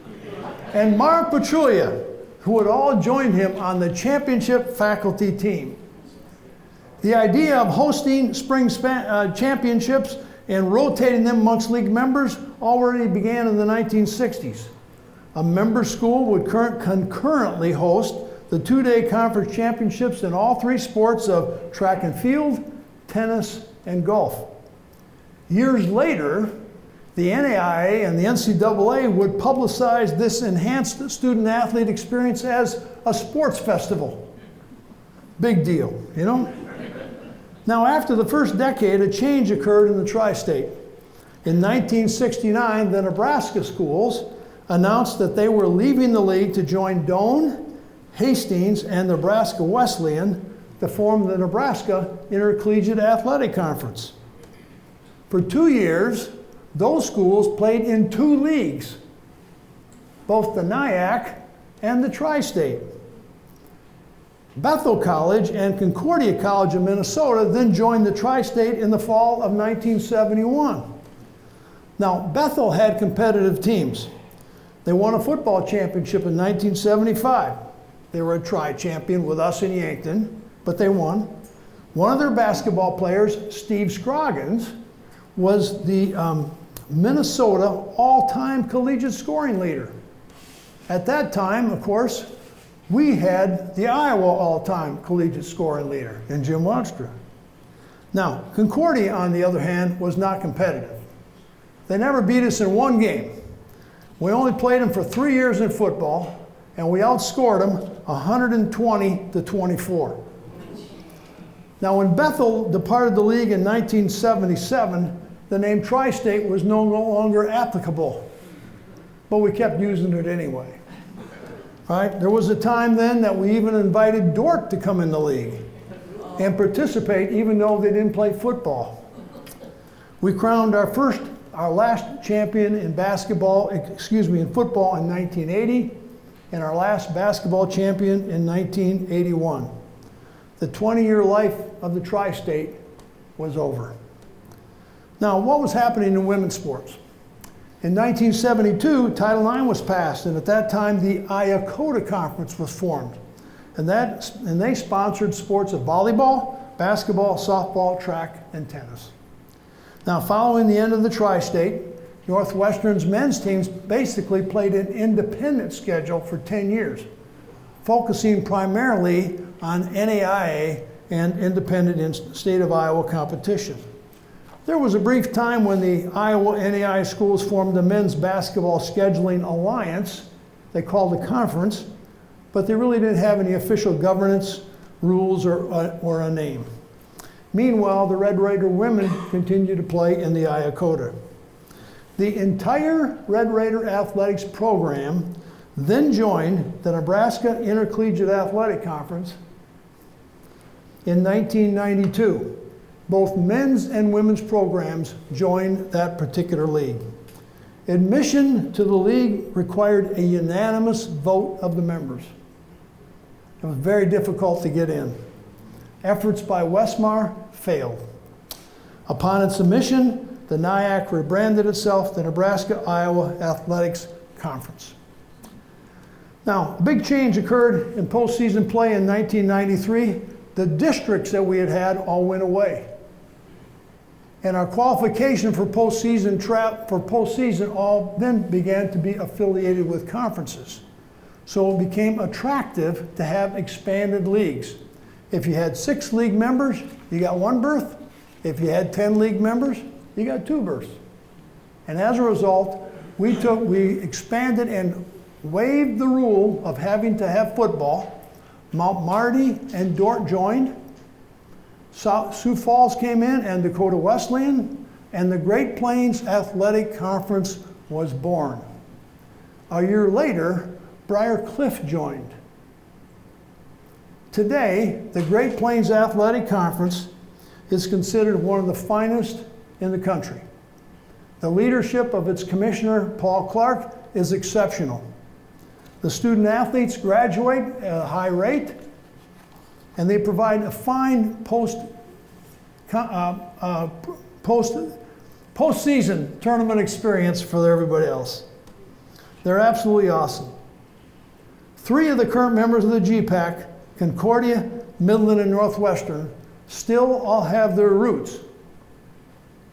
and Mark Petrulia, who had all joined him on the championship faculty team. The idea of hosting spring championships and rotating them amongst league members already began in the 1960s. A member school would concurrently host the two-day conference championships in all three sports of track and field, tennis, and golf. Years later, the NAIA and the NCAA would publicize this enhanced student-athlete experience as a sports festival. Big deal, you know? Now, after the first decade, a change occurred in the Tri-State. In 1969, the Nebraska schools announced that they were leaving the league to join Doane, Hastings, and Nebraska Wesleyan to form the Nebraska Intercollegiate Athletic Conference. For 2 years, those schools played in two leagues, both the NIAC and the Tri-State. Bethel College and Concordia College of Minnesota then joined the Tri-State in the fall of 1971. Now, Bethel had competitive teams. They won a football championship in 1975. They were a tri-champion with us in Yankton, but they won. One of their basketball players, Steve Scroggins, was the Minnesota all-time collegiate scoring leader. At that time, of course, we had the Iowa all-time collegiate scoring leader in Jim Wadstra. Now, Concordia, on the other hand, was not competitive. They never beat us in one game. We only played them for 3 years in football, and we outscored them 120-24. Now, when Bethel departed the league in 1977, the name Tri-State was no longer applicable, but we kept using it anyway. Right? There was a time then that we even invited Dordt to come in the league and participate even though they didn't play football. We crowned our last champion in football in 1980 and our last basketball champion in 1981. The 20-year life of the Tri-State was over. Now, what was happening in women's sports? In 1972, Title IX was passed, and at that time, the Iacota Conference was formed. And they sponsored sports of volleyball, basketball, softball, track, and tennis. Now, following the end of the Tri-State, Northwestern's men's teams basically played an independent schedule for 10 years, focusing primarily on NAIA and independent state of Iowa competition. There was a brief time when the Iowa NAIA schools formed the Men's Basketball Scheduling Alliance, they called the conference, but they really didn't have any official governance, rules, or a name. Meanwhile, the Red Raider women continued to play in the Iacota. The entire Red Raider athletics program then joined the Nebraska Intercollegiate Athletic Conference in 1992. Both men's and women's programs joined that particular league. Admission to the league required a unanimous vote of the members. It was very difficult to get in. Efforts by Westmar failed. Upon its admission, the NIAC rebranded itself the Nebraska-Iowa Athletics Conference. Now, a big change occurred in postseason play in 1993. The districts that we had all went away. And our qualification for postseason all then began to be affiliated with conferences. So it became attractive to have expanded leagues. If you had 6 league members, you got 1 berth. If you had 10 league members, you got 2 berths. And as a result, we expanded and waived the rule of having to have football. Mount Marty and Dordt joined. Sioux Falls came in, and Dakota Wesleyan, and the Great Plains Athletic Conference was born. A year later, Briar Cliff joined. Today, the Great Plains Athletic Conference is considered one of the finest in the country. The leadership of its commissioner, Paul Clark, is exceptional. The student athletes graduate at a high rate, and they provide a fine postseason tournament experience for everybody else. They're absolutely awesome. 3 of the current members of the GPAC, Concordia, Midland, and Northwestern, still all have their roots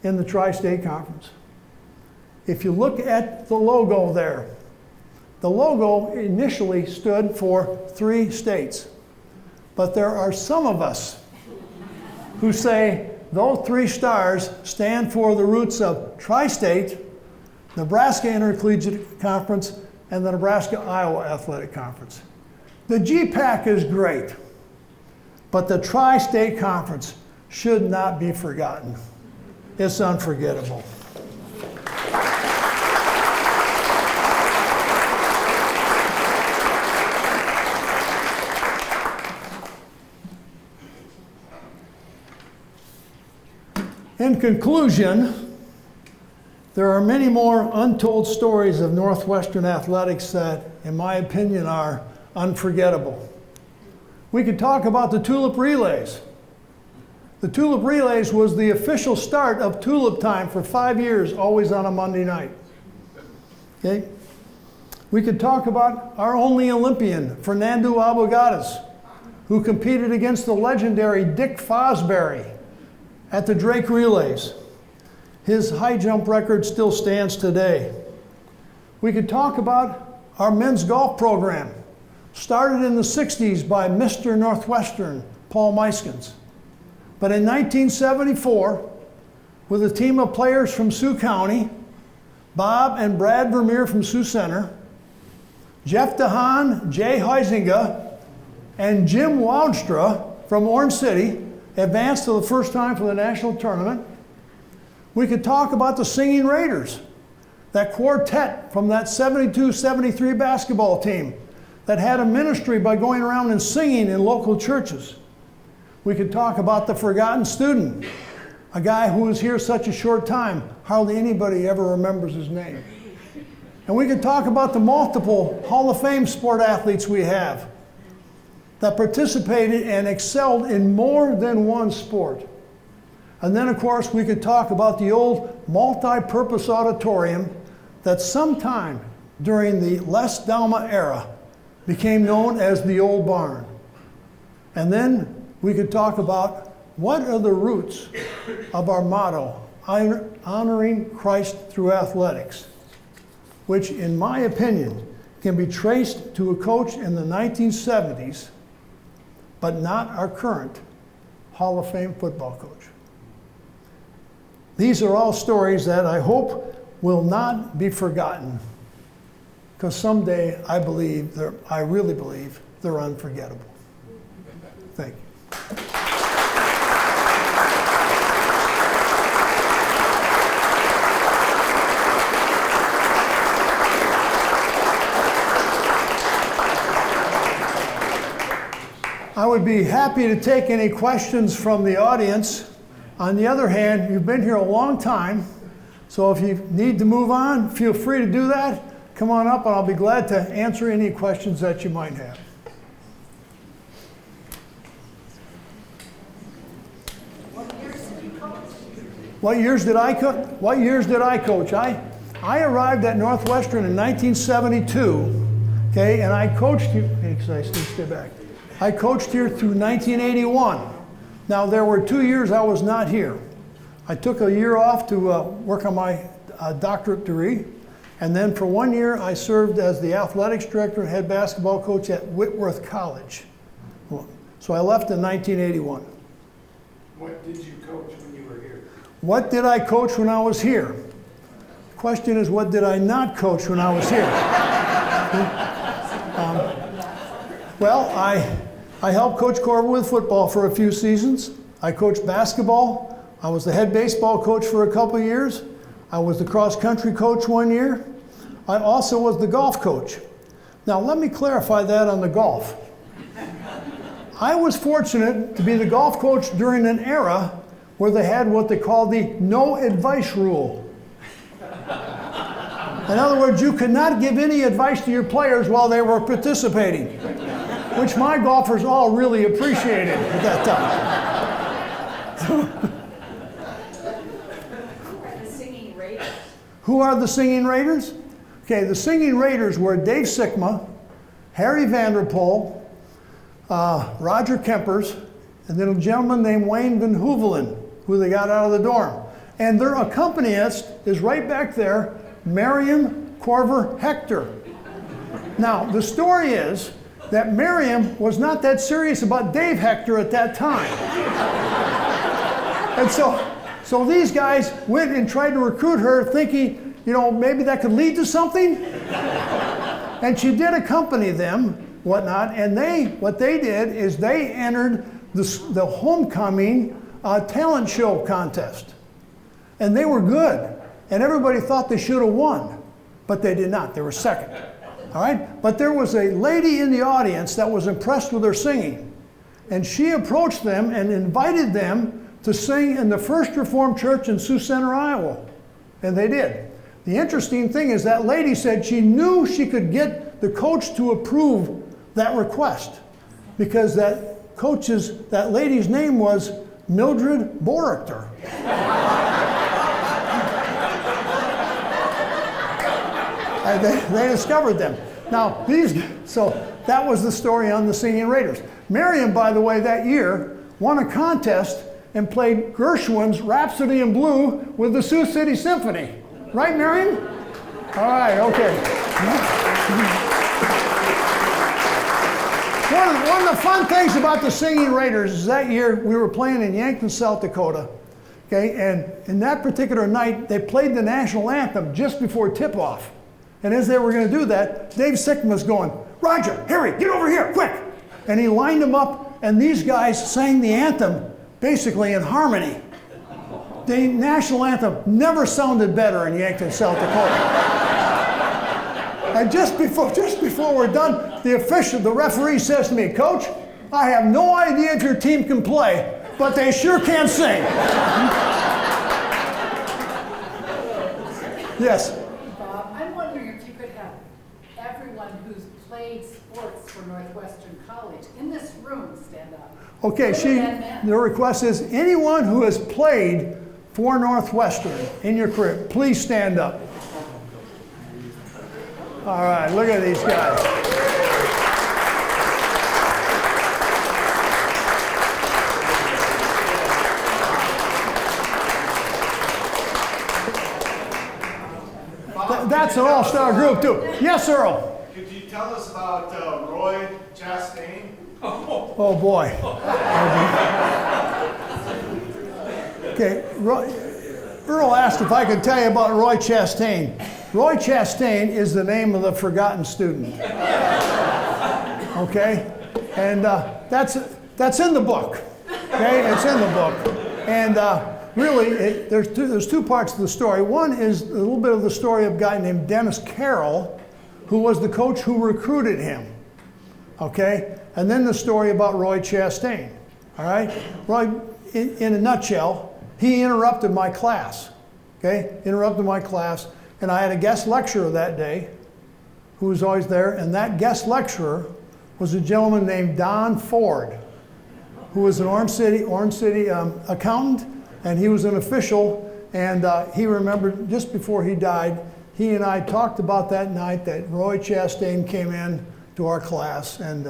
in the Tri-State Conference. If you look at the logo there, the logo initially stood for 3 states. But there are some of us who say those 3 stars stand for the roots of Tri-State, Nebraska Intercollegiate Conference, and the Nebraska-Iowa Athletic Conference. The GPAC is great, but the Tri-State Conference should not be forgotten. It's unforgettable. In conclusion, there are many more untold stories of Northwestern athletics that, in my opinion, are unforgettable. We could talk about the Tulip Relays. The Tulip Relays was the official start of Tulip Time for 5 years, always on a Monday night. Okay? We could talk about our only Olympian, Fernando Abogadas, who competed against the legendary Dick Fosbury at the Drake Relays. His high jump record still stands today. We could talk about our men's golf program, started in the 60s by Mr. Northwestern, Paul Meiskens. But in 1974, with a team of players from Sioux County, Bob and Brad Vermeer from Sioux Center, Jeff DeHaan, Jay Huizinga, and Jim Woudstra from Orange City advanced to the first time for the national tournament. We could talk about the Singing Raiders, that quartet from that 72-73 basketball team that had a ministry by going around and singing in local churches. We could talk about the forgotten student, a guy who was here such a short time, hardly anybody ever remembers his name. And we could talk about the multiple Hall of Fame sport athletes we have that participated and excelled in more than one sport. And then, of course, we could talk about the old multi-purpose auditorium that sometime during the Les Dalma era became known as the Old Barn. And then we could talk about what are the roots of our motto, honoring Christ through athletics, which, in my opinion, can be traced to a coach in the 1970s, but not our current Hall of Fame football coach. These are all stories that I hope will not be forgotten, because someday I really believe they're unforgettable. Thank you. I would be happy to take any questions from the audience. On the other hand, you've been here a long time, so if you need to move on, feel free to do that. Come on up and I'll be glad to answer any questions that you might have. What years did I coach? I arrived at Northwestern in 1972, okay, and I coached here. Stay back. I coached here through 1981. Now, there were 2 years I was not here. I took a year off to work on my doctorate degree, and then for 1 year I served as the athletics director and head basketball coach at Whitworth College. So I left in 1981. What did you coach when you were here? What did I coach when I was here? The question is, what did I not coach when I was here? Well, I helped Coach Corbin with football for a few seasons. I coached basketball. I was the head baseball coach for a couple of years. I was the cross-country coach 1 year. I also was the golf coach. Now, let me clarify that on the golf. I was fortunate to be the golf coach during an era where they had what they called the no advice rule. In other words, you could not give any advice to your players while they were participating, which my golfers all really appreciated at that time. The Singing Raiders. Who are the Singing Raiders? Okay, the Singing Raiders were Dave Sickma, Harry Vanderpool, Roger Kempers, and then a gentleman named Wayne Van Hoevelen, who they got out of the dorm. And their accompanist is right back there, Miriam Corver Hector. Now, the story is that Miriam was not that serious about Dave Hector at that time. And so these guys went and tried to recruit her thinking, you know, maybe that could lead to something. And she did accompany them, whatnot, and what they did is they entered the homecoming talent show contest. And they were good. And everybody thought they should have won, but they did not. They were second. All right? But there was a lady in the audience that was impressed with their singing. And she approached them and invited them to sing in the First Reformed Church in Sioux Center, Iowa. And they did. The interesting thing is that lady said she knew she could get the coach to approve that request because that lady's name was Mildred Boerigter. And they discovered them. Now, so that was the story on the Singing Raiders. Miriam, by the way, that year won a contest and played Gershwin's Rhapsody in Blue with the Sioux City Symphony. Right, Miriam? All right, okay. One of the fun things about the Singing Raiders is that year we were playing in Yankton, South Dakota. Okay, and in that particular night, they played the national anthem just before tip-off. And as they were going to do that, Dave Sickman was going, Roger, Harry, get over here, quick! And he lined them up, and these guys sang the anthem basically in harmony. The national anthem never sounded better in Yankton, South Dakota. And just before we're done, the referee says to me, Coach, I have no idea if your team can play, but they sure can sing. Yes? I'm wondering if you could have everyone who's played sports for Northwestern College in this room stand up. Okay, the request is anyone who has played for Northwestern in your career, please stand up. All right, look at these guys. That's an all-star group, too. Yes, Earl? Could you tell us about Roy Chastain? Oh, boy. Okay, Earl asked if I could tell you about Roy Chastain. Roy Chastain is the name of the forgotten student. Okay? And that's in the book. Okay? It's in the book. And really, there's two parts to the story. One is a little bit of the story of a guy named Dennis Carroll, who was the coach who recruited him. Okay? And then the story about Roy Chastain. All right? Roy, in a nutshell, he interrupted my class. Okay? Interrupted my class. And I had a guest lecturer that day who was always there. And that guest lecturer was a gentleman named Don Ford, who was an Orange City accountant. And he was an official. And he remembered just before he died, he and I talked about that night that Roy Chastain came in to our class. And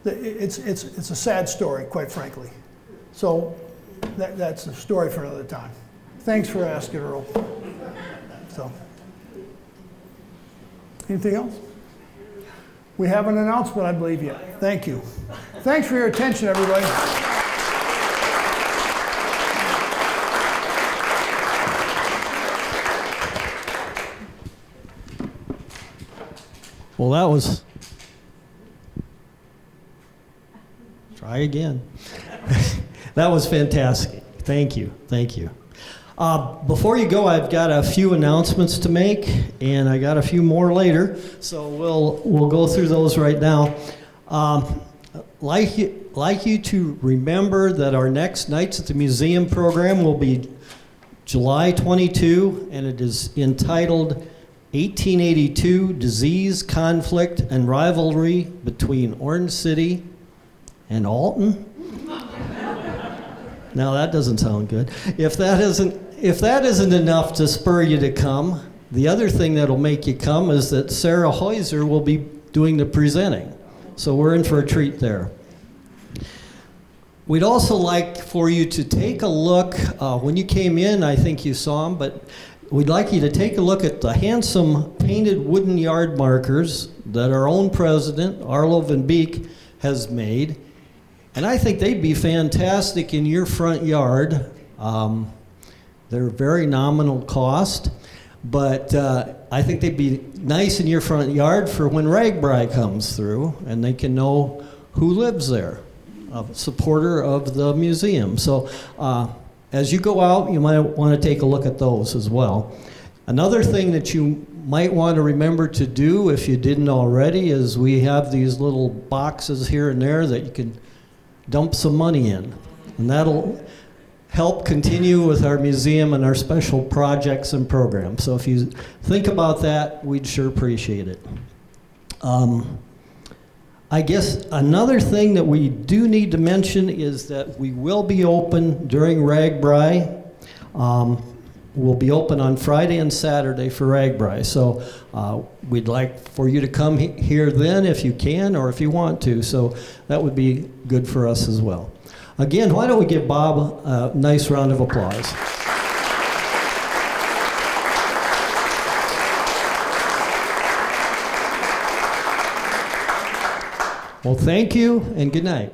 it's a sad story, quite frankly. So that's a story for another time. Thanks for asking, Earl. So, anything else? We have an announcement, I believe, yet. Thank you. Thanks for your attention, everybody. Well, that was... Try again. That was fantastic. Thank you. Thank you. Before you go, I've got a few announcements to make, and I got a few more later, so we'll go through those right now. Like you to remember that our next Nights at the Museum program will be July 22, and it is entitled 1882 Disease, Conflict, and Rivalry Between Orange City and Alton. Now that doesn't sound good. If that isn't enough to spur you to come, the other thing that'll make you come is that Sarah Heuser will be doing the presenting. So we're in for a treat there. We'd also like for you to take a look, when you came in, I think you saw them, but we'd like you to take a look at the handsome painted wooden yard markers that our own president, Arlo Van Beek, has made. And I think they'd be fantastic in your front yard. They're very nominal cost, but I think they'd be nice in your front yard for when RAGBRAI comes through, and they can know who lives there, a supporter of the museum. So as you go out, you might want to take a look at those as well. Another thing that you might want to remember to do, if you didn't already, is we have these little boxes here and there that you can dump some money in, and that'll help continue with our museum and our special projects and programs. So if you think about that, we'd sure appreciate it. I guess another thing that we do need to mention is that we will be open during RAGBRAI. We'll be open on Friday and Saturday for RAGBRAI. So we'd like for you to come here then if you can or if you want to. So that would be good for us as well. Again, why don't we give Bob a nice round of applause. Well, thank you and good night.